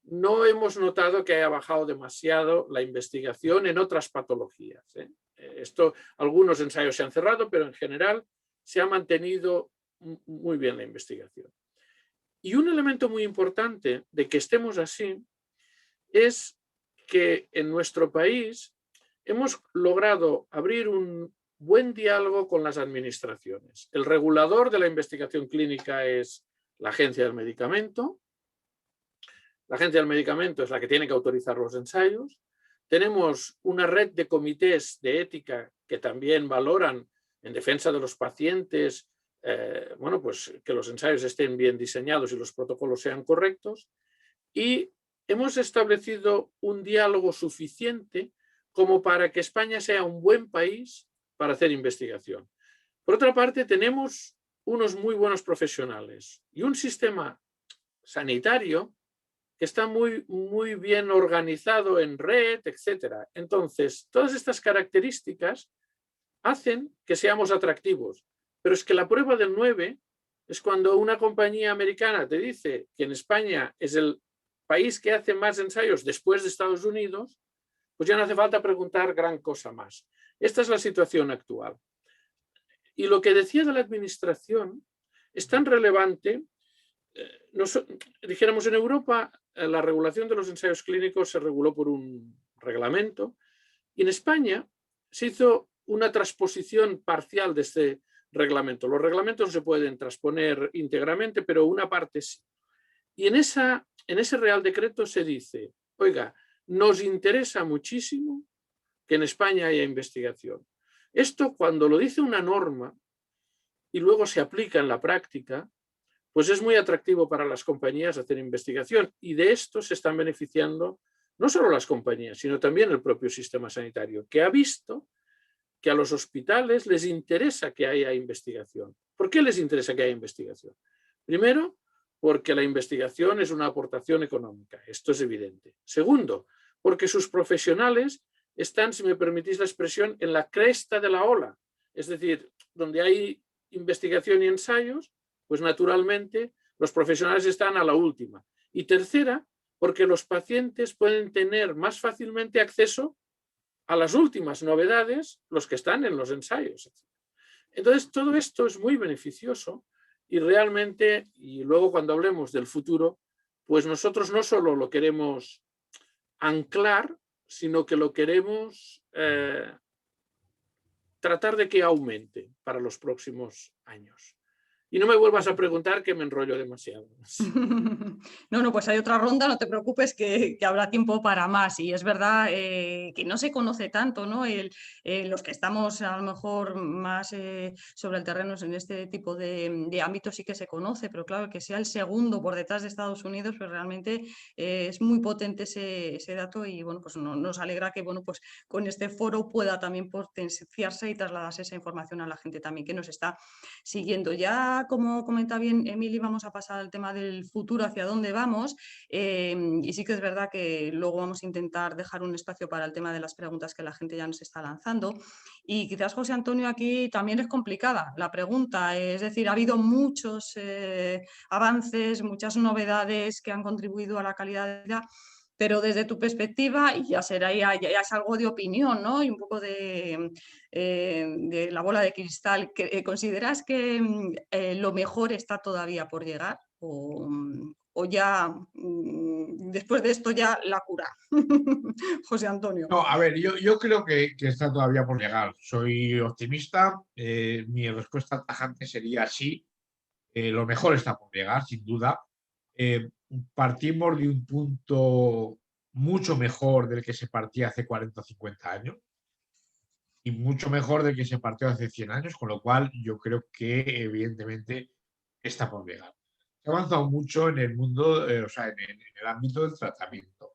no hemos notado que haya bajado demasiado la investigación en otras patologías. Algunos ensayos se han cerrado, pero en general se ha mantenido muy bien la investigación. Y un elemento muy importante de que estemos así es que en nuestro país hemos logrado abrir un buen diálogo con las administraciones. El regulador de la investigación clínica es la Agencia del Medicamento. La Agencia del Medicamento es la que tiene que autorizar los ensayos. Tenemos una red de comités de ética que también valoran en defensa de los pacientes, bueno, pues que los ensayos estén bien diseñados y los protocolos sean correctos. Y hemos establecido un diálogo suficiente como para que España sea un buen país para hacer investigación. Por otra parte, tenemos unos muy buenos profesionales y un sistema sanitario que está muy bien organizado en red, etc. Entonces, todas estas características hacen que seamos atractivos. Pero es que la prueba del 9 es cuando una compañía americana te dice que en España es el país que hace más ensayos después de Estados Unidos, pues ya no hace falta preguntar gran cosa más. Esta es la situación actual. Y lo que decía de la administración es tan relevante. Dijéramos, en Europa la regulación de los ensayos clínicos se reguló por un reglamento y en España se hizo una transposición parcial de este reglamento. Los reglamentos no se pueden transponer íntegramente, pero una parte sí. Y en ese Real Decreto se dice, oiga, nos interesa muchísimo que en España haya investigación. Esto, cuando lo dice una norma y luego se aplica en la práctica, pues es muy atractivo para las compañías hacer investigación, y de esto se están beneficiando no solo las compañías, sino también el propio sistema sanitario, que ha visto que a los hospitales les interesa que haya investigación. ¿Por qué les interesa que haya investigación? Primero, porque la investigación es una aportación económica, esto es evidente. Segundo, porque sus profesionales están, si me permitís la expresión, en la cresta de la ola, es decir, donde hay investigación y ensayos, pues naturalmente los profesionales están a la última. Y tercera, porque los pacientes pueden tener más fácilmente acceso a las últimas novedades, los que están en los ensayos. Entonces, todo esto es muy beneficioso y realmente, y luego cuando hablemos del futuro, pues nosotros no solo lo queremos anclar, sino que lo queremos tratar de que aumente para los próximos años. Y no me vuelvas a preguntar, que me enrollo demasiado.
No, pues hay otra ronda, no te preocupes, que habrá tiempo para más. Y es verdad que no se conoce tanto, ¿no? Los que estamos a lo mejor más sobre el terreno en este tipo de ámbitos sí que se conoce, pero claro, que sea el segundo por detrás de Estados Unidos, pues realmente es muy potente ese dato, y bueno, pues nos alegra que bueno, pues con este foro pueda también potenciarse y trasladarse esa información a la gente también que nos está siguiendo. Ya, como comenta bien Emily, vamos a pasar al tema del futuro, hacia dónde vamos, y sí que es verdad que luego vamos a intentar dejar un espacio para el tema de las preguntas que la gente ya nos está lanzando. Y quizás, José Antonio, aquí también es complicada la pregunta, es decir, ha habido muchos avances, muchas novedades que han contribuido a la calidad de vida, pero desde tu perspectiva, y ya es algo de opinión, ¿no? Y un poco de la bola de cristal, ¿consideras que lo mejor está todavía por llegar? ¿O ya después de esto ya la cura? José Antonio.
No, a ver, yo creo que está todavía por llegar. Soy optimista. Mi respuesta tajante sería sí. Lo mejor está por llegar, sin duda. Partimos de un punto mucho mejor del que se partía hace 40 o 50 años y mucho mejor del que se partió hace 100 años, con lo cual yo creo que evidentemente está por llegar. Se ha avanzado mucho en el mundo, o sea, en el ámbito del tratamiento.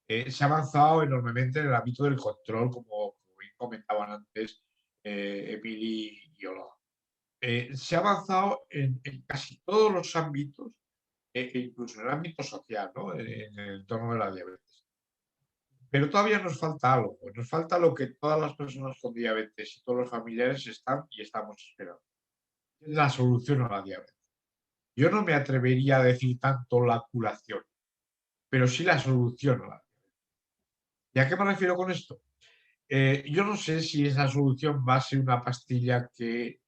Se ha avanzado enormemente en el ámbito del control, como bien comentaban antes Emily y Olga. Se ha avanzado en casi todos los ámbitos, incluso en el ámbito social, ¿no? En el entorno de la diabetes. Pero todavía nos falta algo. Nos falta lo que todas las personas con diabetes y todos los familiares están y estamos esperando. Es la solución a la diabetes. Yo no me atrevería a decir tanto la curación, pero sí la solución a la diabetes. ¿Y a qué me refiero con esto? Yo no sé si esa solución va a ser una pastilla que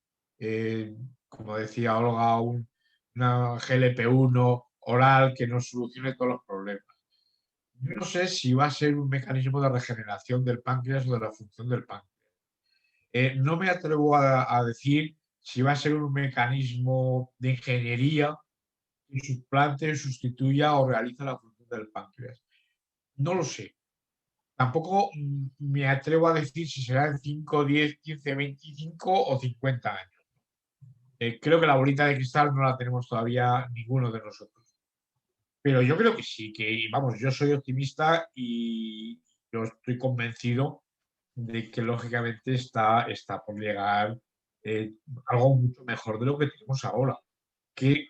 como decía Olga, una GLP-1 oral que nos solucione todos los problemas. Yo no sé si va a ser un mecanismo de regeneración del páncreas o de la función del páncreas. No me atrevo a decir si va a ser un mecanismo de ingeniería que suplante, sustituya o realiza la función del páncreas. No lo sé. Tampoco me atrevo a decir si será en 5, 10, 15, 25 o 50 años. Creo que la bolita de cristal no la tenemos todavía ninguno de nosotros. Pero yo creo que sí, que vamos, yo soy optimista y yo estoy convencido de que lógicamente está por llegar algo mucho mejor de lo que tenemos ahora. Que,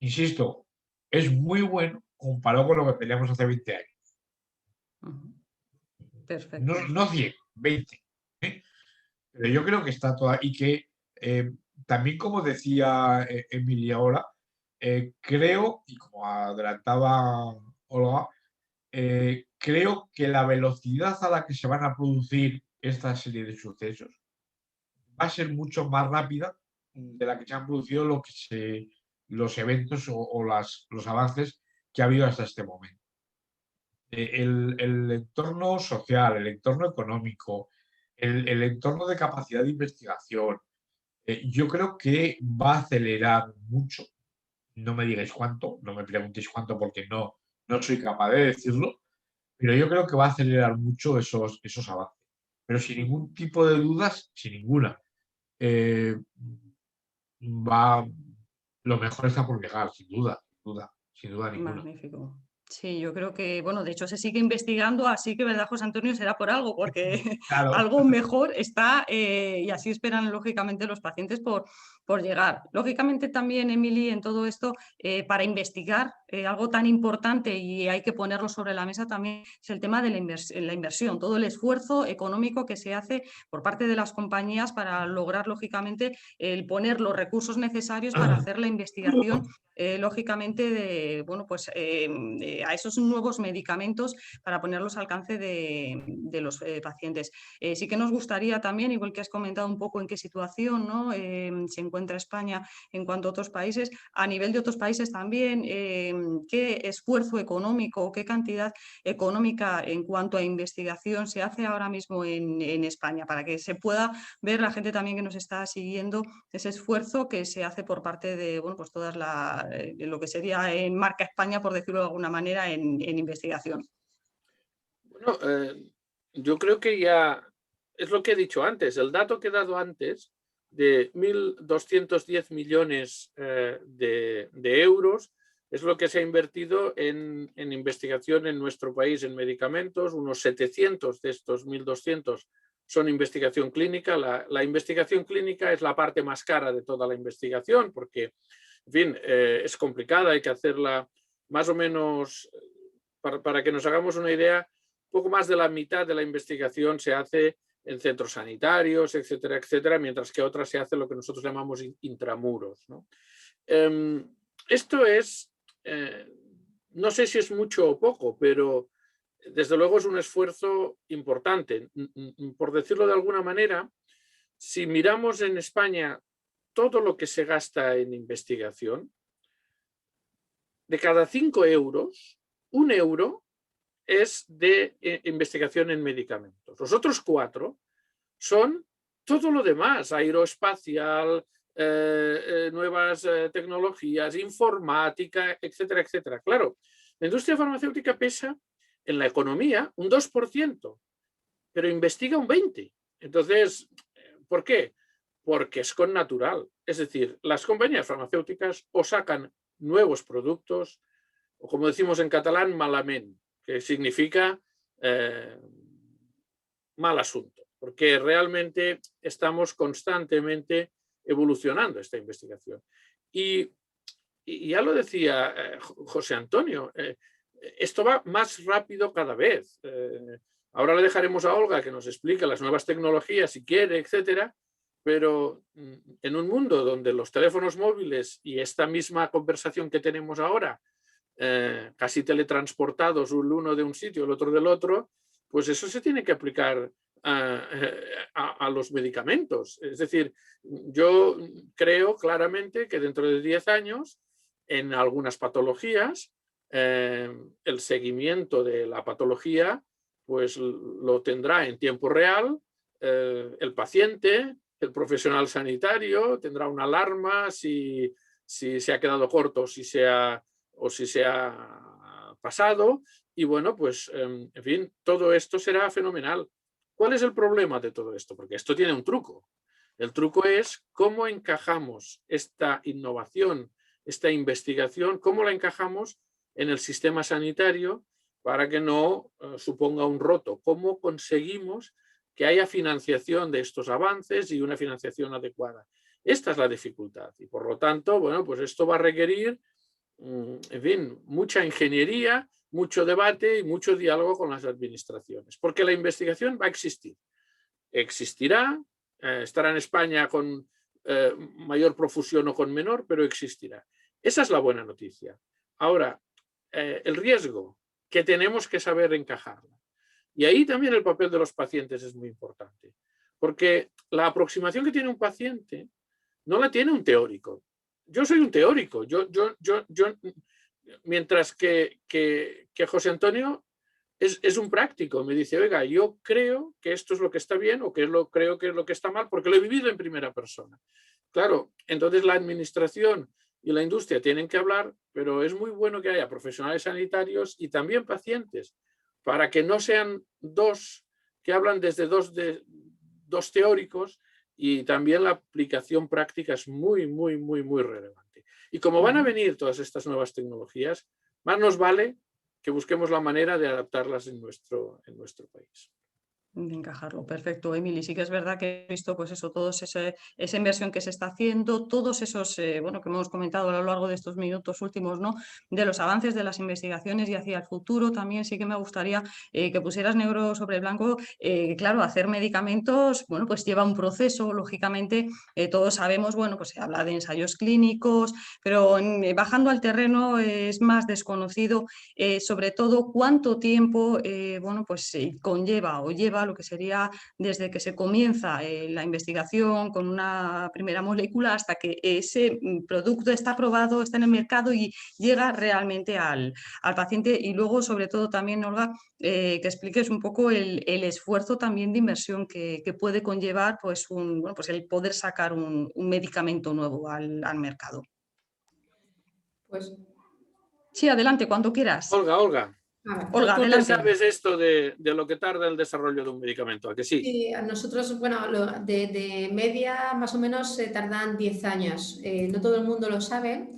insisto, es muy bueno comparado con lo que teníamos hace 20 años.
Perfecto.
No 100, 20. Pero yo creo que está toda. Y que también, como decía Emilia ahora, creo, y como adelantaba Olga, creo que la velocidad a la que se van a producir esta serie de sucesos va a ser mucho más rápida de la que se han producido los eventos o los avances que ha habido hasta este momento. El entorno social, el entorno económico, el entorno de capacidad de investigación, yo creo que va a acelerar mucho. No me digáis cuánto, no me preguntéis cuánto porque no soy capaz de decirlo, pero yo creo que va a acelerar mucho esos avances. Pero sin ningún tipo de dudas, sin ninguna. Lo mejor está por llegar, sin duda ninguna.
Magnífico. Sí, yo creo que, bueno, de hecho se sigue investigando, así que, ¿verdad, José Antonio? Será por algo, porque
Claro.
algo mejor está y así esperan, lógicamente, los pacientes por llegar. Lógicamente también, Emily, en todo esto, para investigar algo tan importante y hay que ponerlo sobre la mesa también es el tema de la inversión, todo el esfuerzo económico que se hace por parte de las compañías para lograr, lógicamente, el poner los recursos necesarios para hacer la investigación, lógicamente, bueno, pues a esos nuevos medicamentos para ponerlos al alcance de los pacientes. Sí que nos gustaría también, igual que has comentado un poco en qué situación, ¿no? Se encuentra España en cuanto a otros países, a nivel de otros países también, qué esfuerzo económico, qué cantidad económica en cuanto a investigación se hace ahora mismo en España, para que se pueda ver la gente también que nos está siguiendo ese esfuerzo que se hace por parte de, bueno, pues todas lo que sería en marca España, por decirlo de alguna manera, en investigación.
Bueno, yo creo que ya es lo que he dicho antes. El dato que he dado antes de 1.210 millones de euros es lo que se ha invertido en investigación en nuestro país en medicamentos. Unos 700 de estos 1.200 son investigación clínica. La investigación clínica es la parte más cara de toda la investigación porque, en fin, es complicada, hay que hacerla más o menos, para que nos hagamos una idea, poco más de la mitad de la investigación se hace en centros sanitarios, etcétera, etcétera, mientras que otra se hace lo que nosotros llamamos intramuros, ¿no? Esto es, no sé si es mucho o poco, pero desde luego es un esfuerzo importante. Por decirlo de alguna manera, si miramos en España todo lo que se gasta en investigación, de cada 5 euros, 1 euro es de investigación en medicamentos. Los otros 4 son todo lo demás, aeroespacial, nuevas tecnologías, informática, etcétera, etcétera. Claro, la industria farmacéutica pesa en la economía un 2%, pero investiga un 20%. Entonces, ¿por qué? Porque es connatural. Es decir, las compañías farmacéuticas o sacan nuevos productos, o como decimos en catalán, malament, que significa mal asunto, porque realmente estamos constantemente evolucionando esta investigación. Y ya lo decía José Antonio, esto va más rápido cada vez. Ahora le dejaremos a Olga que nos explique las nuevas tecnologías si quiere, etcétera, pero en un mundo donde los teléfonos móviles y esta misma conversación que tenemos ahora, casi teletransportados el uno de un sitio, el otro del otro, pues eso se tiene que aplicar a los medicamentos. Es decir, yo creo claramente que dentro de 10 años, en algunas patologías, el seguimiento de la patología pues lo tendrá en tiempo real el paciente, el profesional sanitario, tendrá una alarma si se ha quedado corto o si se ha pasado, y bueno, pues en fin, todo esto será fenomenal. ¿Cuál es el problema de todo esto? Porque esto tiene un truco. El truco es cómo encajamos esta innovación, esta investigación, cómo la encajamos en el sistema sanitario para que no suponga un roto. ¿Cómo conseguimos que haya financiación de estos avances y una financiación adecuada? Esta es la dificultad y por lo tanto, bueno, pues esto va a requerir, en fin, mucha ingeniería, mucho debate y mucho diálogo con las administraciones, porque la investigación va a existir. Existirá, estará en España con mayor profusión o con menor, pero existirá. Esa es la buena noticia. Ahora, el riesgo, que tenemos que saber encajarla. Y ahí también el papel de los pacientes es muy importante, porque la aproximación que tiene un paciente no la tiene un teórico. Yo soy un teórico, mientras que José Antonio es un práctico. Me dice, oiga, yo creo que esto es lo que está bien o creo que es lo que está mal, porque lo he vivido en primera persona. Claro, entonces la administración y la industria tienen que hablar, pero es muy bueno que haya profesionales sanitarios y también pacientes, para que no sean dos que hablan desde dos teóricos, y también la aplicación práctica es muy, muy, muy, muy relevante. Y como van a venir todas estas nuevas tecnologías, más nos vale que busquemos la manera de adaptarlas en nuestro país.
De encajarlo, perfecto, Emily. Sí que es verdad que he visto, pues eso, esa inversión que se está haciendo, todos esos, bueno, que hemos comentado a lo largo de estos minutos últimos, ¿no? De los avances de las investigaciones y hacia el futuro. También sí que me gustaría que pusieras negro sobre blanco, claro, hacer medicamentos, bueno, pues lleva un proceso, lógicamente, todos sabemos, bueno, pues se habla de ensayos clínicos, pero bajando al terreno es más desconocido, sobre todo cuánto tiempo, bueno, pues conlleva o lleva lo que sería desde que se comienza la investigación con una primera molécula hasta que ese producto está aprobado, está en el mercado y llega realmente al paciente. Y luego, sobre todo también, Olga, que expliques un poco el esfuerzo también de inversión que puede conllevar pues, bueno, pues el poder sacar un medicamento nuevo al mercado.
Pues...
Sí, adelante, cuando quieras.
Olga.
Olga,
¿Tú te sabes esto de lo que tarda el desarrollo de un medicamento? ¿A que sí?
Sí, a nosotros, bueno, de media más o menos se tardan 10 años. No todo el mundo lo sabe.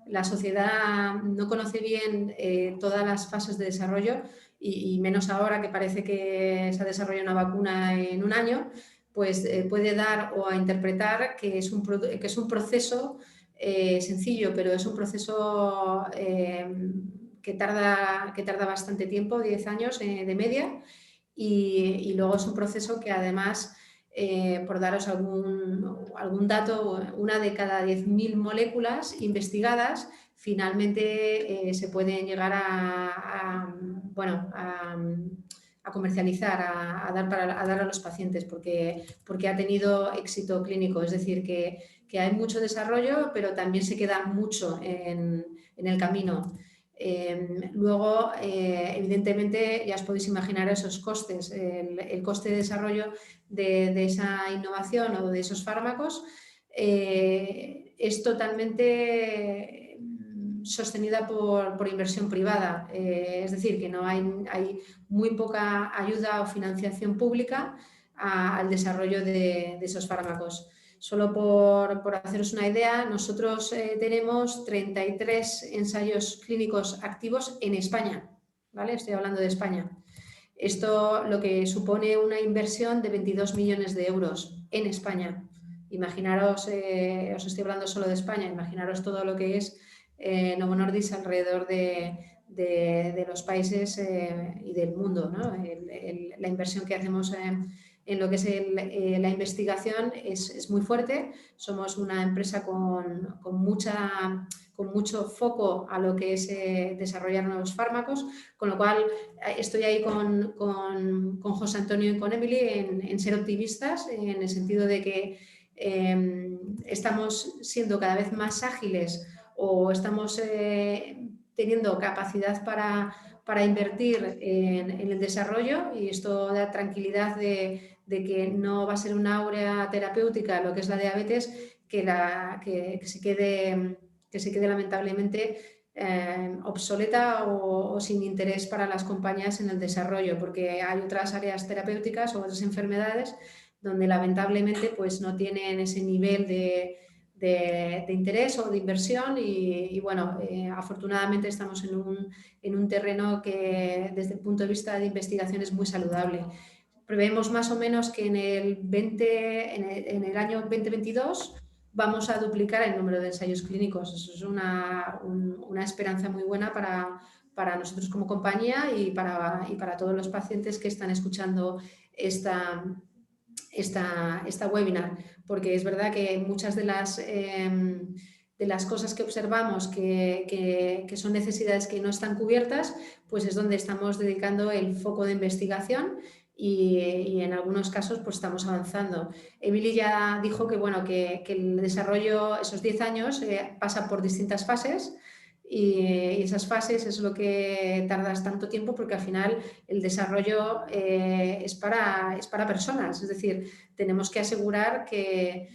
La sociedad no conoce bien todas las fases de desarrollo y menos ahora que parece que se ha desarrollado una vacuna en un año, pues puede dar o a interpretar que es un proceso sencillo, pero es un proceso que tarda bastante tiempo, 10 años de media, y luego es un proceso que además, por daros algún dato, una de cada 10.000 moléculas investigadas finalmente se pueden llegar a comercializar, a dar a los pacientes porque ha tenido éxito clínico. Es decir, que hay mucho desarrollo, pero también se queda mucho en el camino. Luego, evidentemente, ya os podéis imaginar esos costes. El coste de desarrollo de esa innovación o de esos fármacos es totalmente sostenida por inversión privada. Es decir, que no hay muy poca ayuda o financiación pública al desarrollo de esos fármacos. Solo por haceros una idea, nosotros tenemos 33 ensayos clínicos activos en España, ¿vale? Estoy hablando de España. Esto lo que supone una inversión de 22 millones de euros en España. Imaginaros, os estoy hablando solo de España, imaginaros todo lo que es Novo Nordisk alrededor de los países y del mundo, ¿no? La inversión que hacemos en lo que es la investigación es muy fuerte. Somos una empresa con mucho foco a lo que es desarrollar nuevos fármacos, con lo cual estoy ahí con José Antonio y con Emily en ser optimistas, en el sentido de que estamos siendo cada vez más ágiles o estamos teniendo capacidad para invertir en el desarrollo, y esto da tranquilidad de que no va a ser una áurea terapéutica lo que es la diabetes que se quede lamentablemente obsoleta o sin interés para las compañías en el desarrollo, porque hay otras áreas terapéuticas o otras enfermedades donde lamentablemente pues no tienen ese nivel de interés o de inversión y bueno, afortunadamente estamos en un terreno que desde el punto de vista de investigación es muy saludable. Prevemos más o menos que en el año 2022 vamos a duplicar el número de ensayos clínicos. Eso es una esperanza muy buena para nosotros como compañía y para todos los pacientes que están escuchando esta webinar, porque es verdad que muchas de las cosas que observamos que son necesidades que no están cubiertas, pues es donde estamos dedicando el foco de investigación y en algunos casos pues estamos avanzando. Emily ya dijo que, bueno, que el desarrollo, esos 10 años, pasa por distintas fases. Y esas fases es lo que tardas tanto tiempo, porque al final el desarrollo es para personas, es decir, tenemos que asegurar que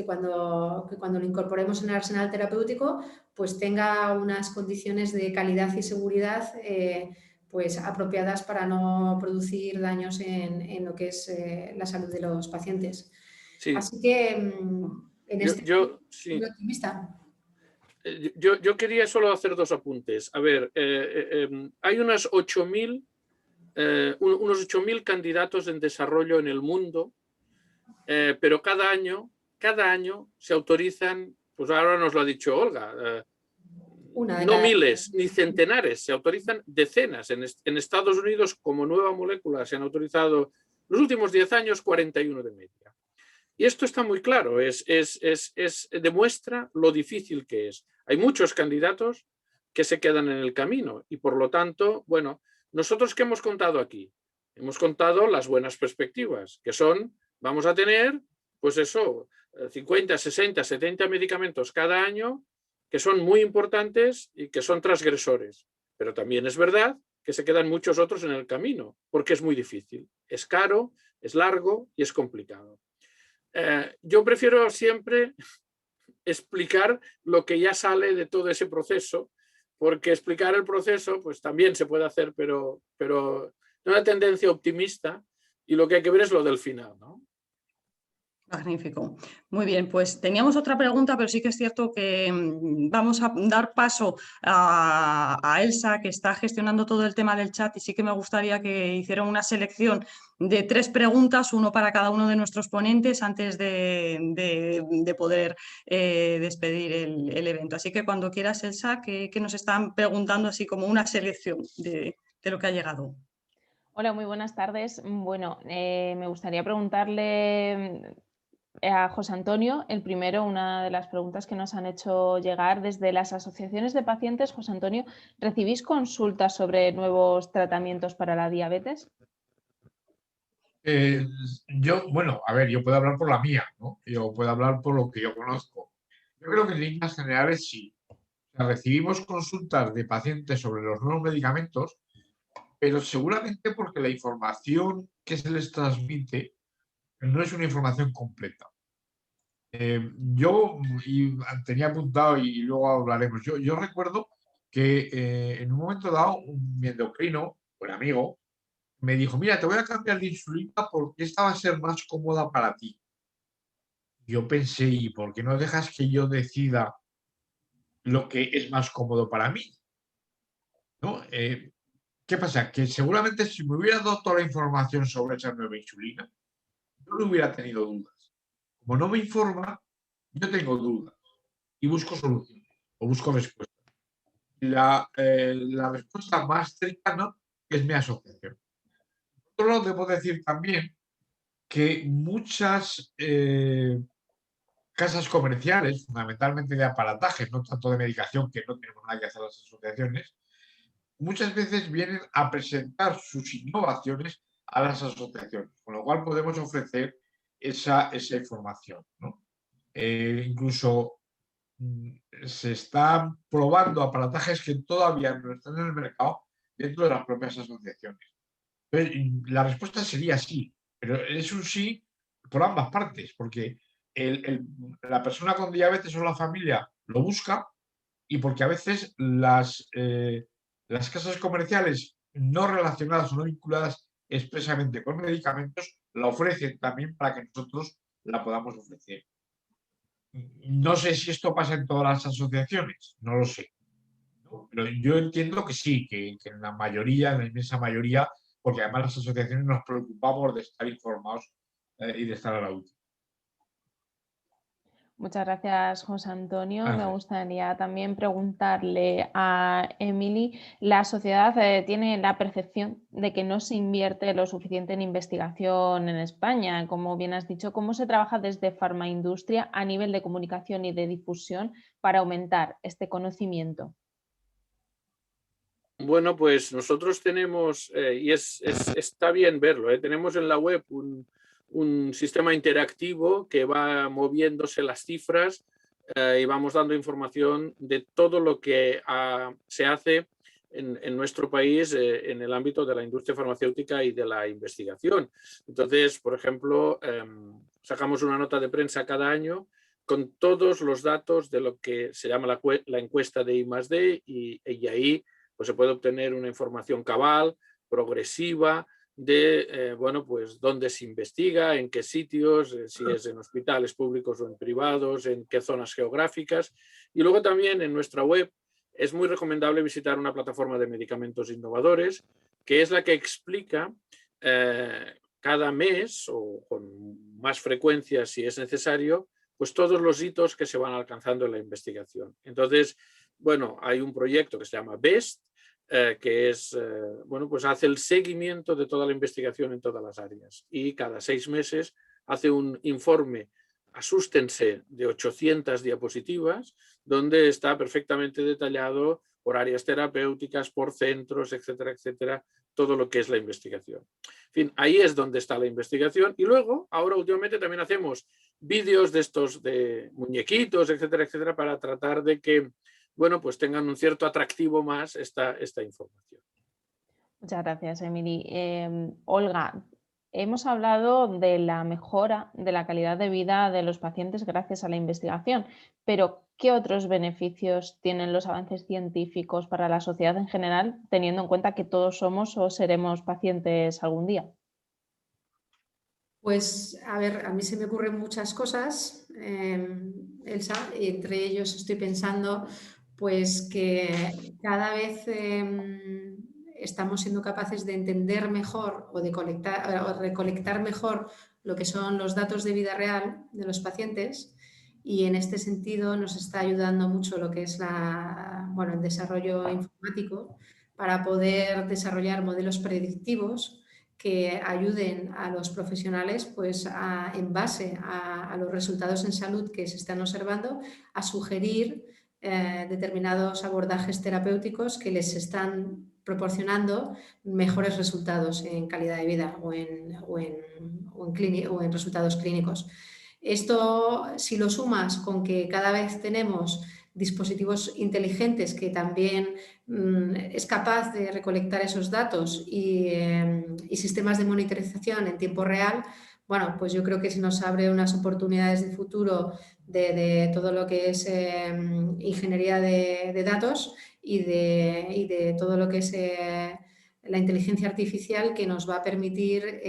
cuando lo incorporemos en el arsenal terapéutico pues tenga unas condiciones de calidad y seguridad pues apropiadas para no producir daños en lo que es la salud de los pacientes.
Sí.
Así que en
sí.
muy optimista.
Yo quería solo hacer dos apuntes. A ver, hay unos 8.000 candidatos en desarrollo en el mundo, pero cada año se autorizan, pues ahora nos lo ha dicho Olga, no miles ni centenares, se autorizan decenas. En Estados Unidos, como nueva molécula, se han autorizado los últimos 10 años 41 de media. Y esto está muy claro, demuestra lo difícil que es. Hay muchos candidatos que se quedan en el camino y por lo tanto, bueno, nosotros ¿qué hemos contado aquí? Hemos contado las buenas perspectivas, que son, vamos a tener, pues eso, 50, 60, 70 medicamentos cada año que son muy importantes y que son transgresores. Pero también es verdad que se quedan muchos otros en el camino, porque es muy difícil, es caro, es largo y es complicado. Yo prefiero siempre explicar lo que ya sale de todo ese proceso, porque explicar el proceso pues también se puede hacer, pero de una tendencia optimista, y lo que hay que ver es lo del final, ¿no?
Magnífico. Muy bien, pues teníamos otra pregunta, pero sí que es cierto que vamos a dar paso a Elsa, que está gestionando todo el tema del chat, y sí que me gustaría que hiciera una selección de 3 preguntas, uno para cada uno de nuestros ponentes, antes de poder despedir el evento. Así que cuando quieras, Elsa, que nos están preguntando así como una selección de lo que ha llegado.
Hola, muy buenas tardes. Bueno, me gustaría preguntarle a José Antonio, el primero, una de las preguntas que nos han hecho llegar desde las asociaciones de pacientes. José Antonio, ¿recibís consultas sobre nuevos tratamientos para la diabetes?
Bueno, a ver, yo puedo hablar por la mía, ¿no? Yo puedo hablar por lo que yo conozco. Yo creo que en líneas generales sí. O sea, recibimos consultas de pacientes sobre los nuevos medicamentos, pero seguramente porque la información que se les transmite no es una información completa. Yo tenía apuntado y luego hablaremos. Yo recuerdo que en un momento dado mi endocrino, buen amigo, me dijo: mira, te voy a cambiar de insulina porque esta va a ser más cómoda para ti. Yo pensé, ¿y por qué no dejas que yo decida lo que es más cómodo para mí? ¿No? ¿Qué pasa? Que seguramente si me hubiera dado toda la información sobre esa nueva insulina, yo no hubiera tenido dudas. Como no me informa, yo tengo dudas y busco soluciones o busco respuestas. La respuesta más cercana es mi asociación. otro lado, debo decir también que muchas casas comerciales, fundamentalmente de aparatajes, no tanto de medicación, que no tenemos nada que hacer las asociaciones, muchas veces vienen a presentar sus innovaciones a las asociaciones, con lo cual podemos ofrecer esa información, ¿no? Incluso se están probando aparatajes que todavía no están en el mercado dentro de las propias asociaciones. Entonces, la respuesta sería sí, pero es un sí por ambas partes, porque la persona con diabetes o la familia lo busca y porque a veces las casas comerciales no relacionadas o no vinculadas expresamente con medicamentos la ofrecen también para que nosotros la podamos ofrecer. No sé si esto pasa en todas las asociaciones, no lo sé. Pero yo entiendo que sí, que en la mayoría, en la inmensa mayoría, porque además las asociaciones nos preocupamos de estar informados y de estar a la última.
Muchas gracias, José Antonio. Me
Gracias.
gustaría también preguntarle a Emily, la sociedad tiene la percepción de que no se invierte lo suficiente en investigación en España. Como bien has dicho, ¿cómo se trabaja desde Farmaindustria a nivel de comunicación y de difusión para aumentar este conocimiento?
Bueno, pues nosotros tenemos, y está bien verlo, tenemos en la web un sistema interactivo que va moviéndose las cifras y vamos dando información de todo lo que se hace en nuestro país en el ámbito de la industria farmacéutica y de la investigación. Entonces, por ejemplo, sacamos una nota de prensa cada año con todos los datos de lo que se llama la encuesta de I+D y ahí pues se puede obtener una información cabal, progresiva, de bueno, pues dónde se investiga, en qué sitios, si es en hospitales públicos o en privados, en qué zonas geográficas. Y luego también en nuestra web es muy recomendable visitar una plataforma de medicamentos innovadores, que es la que explica cada mes o con más frecuencia si es necesario, pues todos los hitos que se van alcanzando en la investigación. Entonces, bueno, hay un proyecto que se llama BEST, que es, bueno, pues hace el seguimiento de toda la investigación en todas las áreas y cada 6 meses hace un informe, asústense, de 800 diapositivas, donde está perfectamente detallado por áreas terapéuticas, por centros, etcétera, etcétera, todo lo que es la investigación. En fin, ahí es donde está la investigación y luego, ahora últimamente también hacemos vídeos de estos de muñequitos, etcétera, etcétera, para tratar de que bueno, pues tengan un cierto atractivo más esta información.
Muchas gracias, Emily. Olga, hemos hablado de la mejora de la calidad de vida de los pacientes gracias a la investigación, pero ¿qué otros beneficios tienen los avances científicos para la sociedad en general, teniendo en cuenta que todos somos o seremos pacientes algún día?
Pues, a ver, a mí se me ocurren muchas cosas, Elsa, y entre ellos estoy pensando pues que cada vez estamos siendo capaces de entender mejor o de recolectar mejor lo que son los datos de vida real de los pacientes y en este sentido nos está ayudando mucho lo que es el desarrollo informático para poder desarrollar modelos predictivos que ayuden a los profesionales pues, en base a los resultados en salud que se están observando a sugerir determinados abordajes terapéuticos que les están proporcionando mejores resultados en calidad de vida o en resultados clínicos. Esto, si lo sumas con que cada vez tenemos dispositivos inteligentes que también es capaz de recolectar esos datos y sistemas de monitorización en tiempo real, bueno, pues yo creo que se nos abre unas oportunidades de futuro de todo lo que es ingeniería de datos y de todo lo que es la inteligencia artificial que nos va a permitir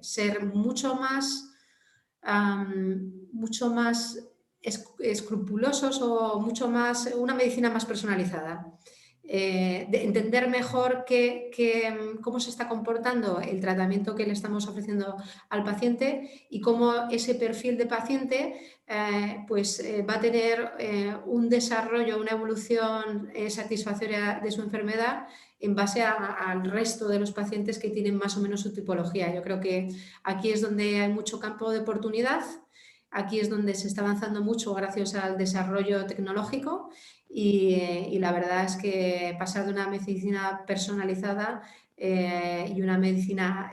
ser mucho más escrupulosos o una medicina más personalizada. De entender mejor cómo se está comportando el tratamiento que le estamos ofreciendo al paciente y cómo ese perfil de paciente va a tener un desarrollo, una evolución satisfactoria de su enfermedad en base al resto de los pacientes que tienen más o menos su tipología. Yo creo que aquí es donde hay mucho campo de oportunidad, aquí es donde se está avanzando mucho gracias al desarrollo tecnológico y la verdad es que pasar de una medicina personalizada y una medicina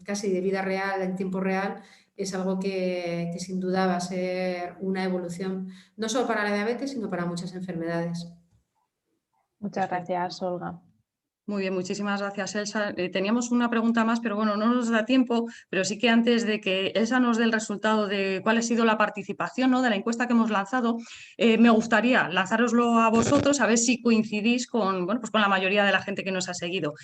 casi de vida real, en tiempo real, es algo que sin duda va a ser una evolución, no solo para la diabetes, sino para muchas enfermedades.
Muchas gracias, Olga.
Muy bien, muchísimas gracias, Elsa. Teníamos una pregunta más, pero bueno, no nos da tiempo, pero sí que antes de que Elsa nos dé el resultado de cuál ha sido la participación, ¿no?, de la encuesta que hemos lanzado, me gustaría lanzároslo a vosotros, a ver si coincidís con, bueno, pues con la mayoría de la gente que nos ha seguido.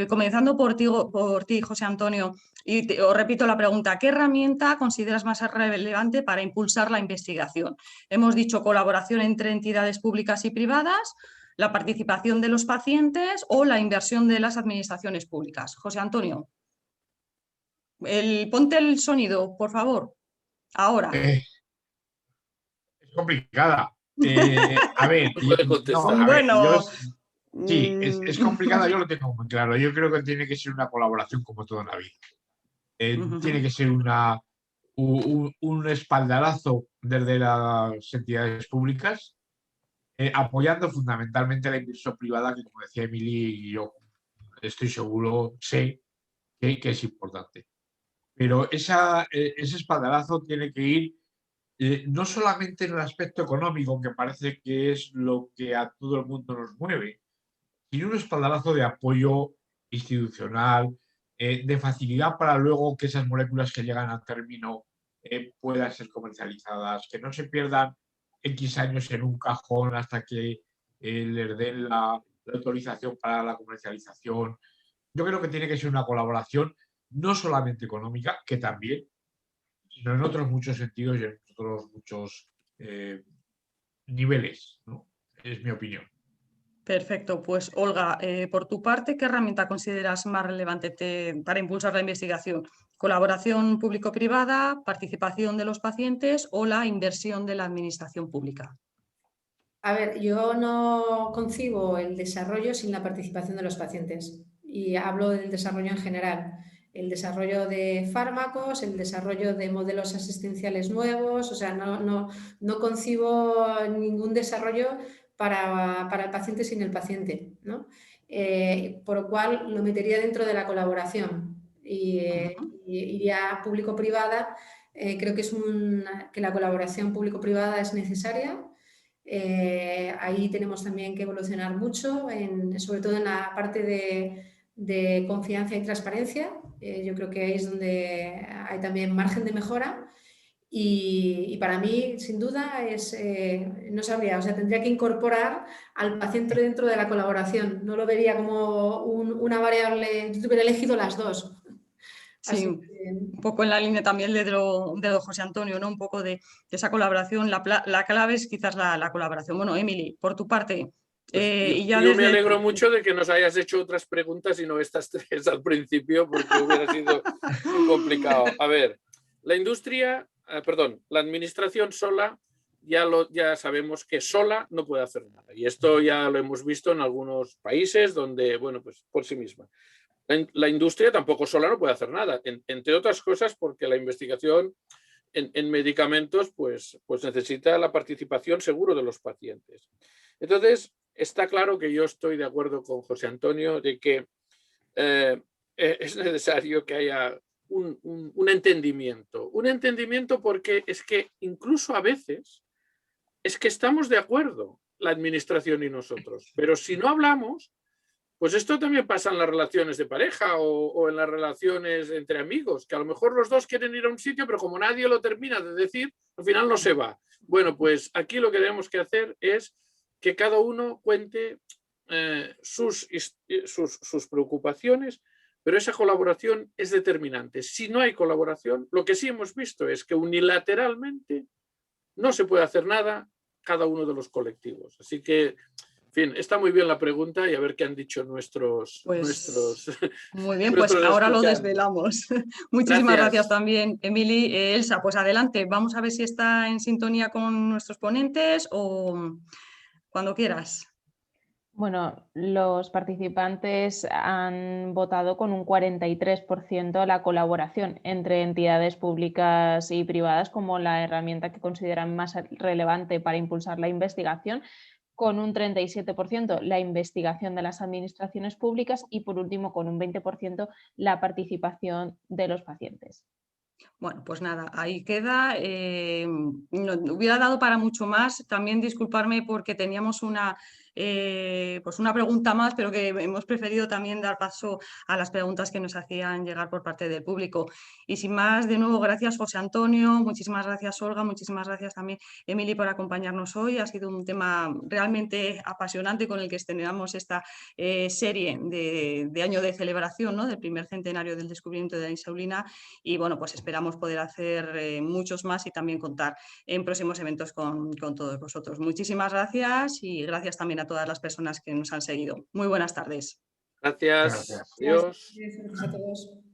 Comenzando por ti, José Antonio, y os repito la pregunta, ¿qué herramienta consideras más relevante para impulsar la investigación? Hemos dicho colaboración entre entidades públicas y privadas, la participación de los pacientes o la inversión de las administraciones públicas. José Antonio, ponte el sonido, por favor. Ahora.
Es complicada. A ver,
Puede contestar.
no, a ver,
Bueno,
sí, es complicada, yo lo tengo muy claro. Yo creo que tiene que ser una colaboración como toda la vida. Tiene que ser un espaldarazo desde las entidades públicas, apoyando fundamentalmente la inversión privada, que como decía Emily, y yo estoy seguro, sé que es importante. Pero ese espaldarazo tiene que ir no solamente en el aspecto económico, que parece que es lo que a todo el mundo nos mueve, sino un espaldarazo de apoyo institucional, de facilidad para luego que esas moléculas que llegan a término puedan ser comercializadas, que no se pierdan X años en un cajón hasta que les den la autorización para la comercialización. Yo creo que tiene que ser una colaboración no solamente económica, que también, sino en otros muchos sentidos y en otros muchos niveles, ¿no? Es mi opinión.
Perfecto, pues Olga, por tu parte, ¿qué herramienta consideras más relevante para impulsar la investigación? ¿Colaboración público-privada, participación de los pacientes o la inversión de la administración pública?
A ver, yo no concibo el desarrollo sin la participación de los pacientes y hablo del desarrollo en general. El desarrollo de fármacos, el desarrollo de modelos asistenciales nuevos, o sea, no concibo ningún desarrollo para el paciente sin el paciente, ¿no? Por lo cual lo metería dentro de la colaboración y iría público-privada. Creo que la colaboración público-privada es necesaria. Ahí tenemos también que evolucionar mucho, sobre todo en la parte de confianza y transparencia. Yo creo que ahí es donde hay también margen de mejora y para mí, sin duda, no sabría, o sea, tendría que incorporar al paciente dentro de la colaboración. No lo vería como una variable, yo hubiera elegido las dos.
Sí, un poco en la línea también de José Antonio, ¿no? Un poco de esa colaboración, la clave es quizás la colaboración. Bueno, Emily, por tu parte.
Pues yo me alegro mucho de que nos hayas hecho otras preguntas y no estas tres al principio, porque hubiera sido muy complicado. A ver, la industria, la administración sola, ya sabemos que sola no puede hacer nada. Y esto ya lo hemos visto en algunos países donde, bueno, pues por sí misma. La industria tampoco sola no puede hacer nada, entre otras cosas porque la investigación en medicamentos pues necesita la participación seguro de los pacientes. Entonces, está claro que yo estoy de acuerdo con José Antonio de que es necesario que haya un entendimiento. Un entendimiento porque es que incluso a veces es que estamos de acuerdo la administración y nosotros, pero si no hablamos, pues esto también pasa en las relaciones de pareja o en las relaciones entre amigos, que a lo mejor los dos quieren ir a un sitio, pero como nadie lo termina de decir, al final no se va. Bueno, pues aquí lo que tenemos que hacer es que cada uno cuente sus preocupaciones, pero esa colaboración es determinante. Si no hay colaboración, lo que sí hemos visto es que unilateralmente no se puede hacer nada cada uno de los colectivos. Así que, en fin, está muy bien la pregunta y a ver qué han dicho nuestros...
Muy bien, pues ahora lo desvelamos. Muchísimas gracias también, Emily. Elsa, pues adelante, vamos a ver si está en sintonía con nuestros ponentes o cuando quieras.
Bueno, los participantes han votado con un 43% la colaboración entre entidades públicas y privadas como la herramienta que consideran más relevante para impulsar la investigación, con un 37% la investigación de las administraciones públicas y, por último, con un 20% la participación de los pacientes.
Bueno, pues nada, ahí queda. No, hubiera dado para mucho más. También disculparme porque teníamos pues una pregunta más, pero que hemos preferido también dar paso a las preguntas que nos hacían llegar por parte del público. Y sin más, de nuevo, gracias José Antonio, muchísimas gracias Olga, muchísimas gracias también Emily por acompañarnos hoy. Ha sido un tema realmente apasionante con el que estrenamos esta serie de año de celebración, ¿no?, del primer centenario del descubrimiento de la insulina. Y bueno, pues esperamos poder hacer muchos más y también contar en próximos eventos con todos vosotros. Muchísimas gracias y gracias también a todas las personas que nos han seguido. Muy buenas tardes.
Gracias.
Gracias.
Adiós.
Gracias a todos.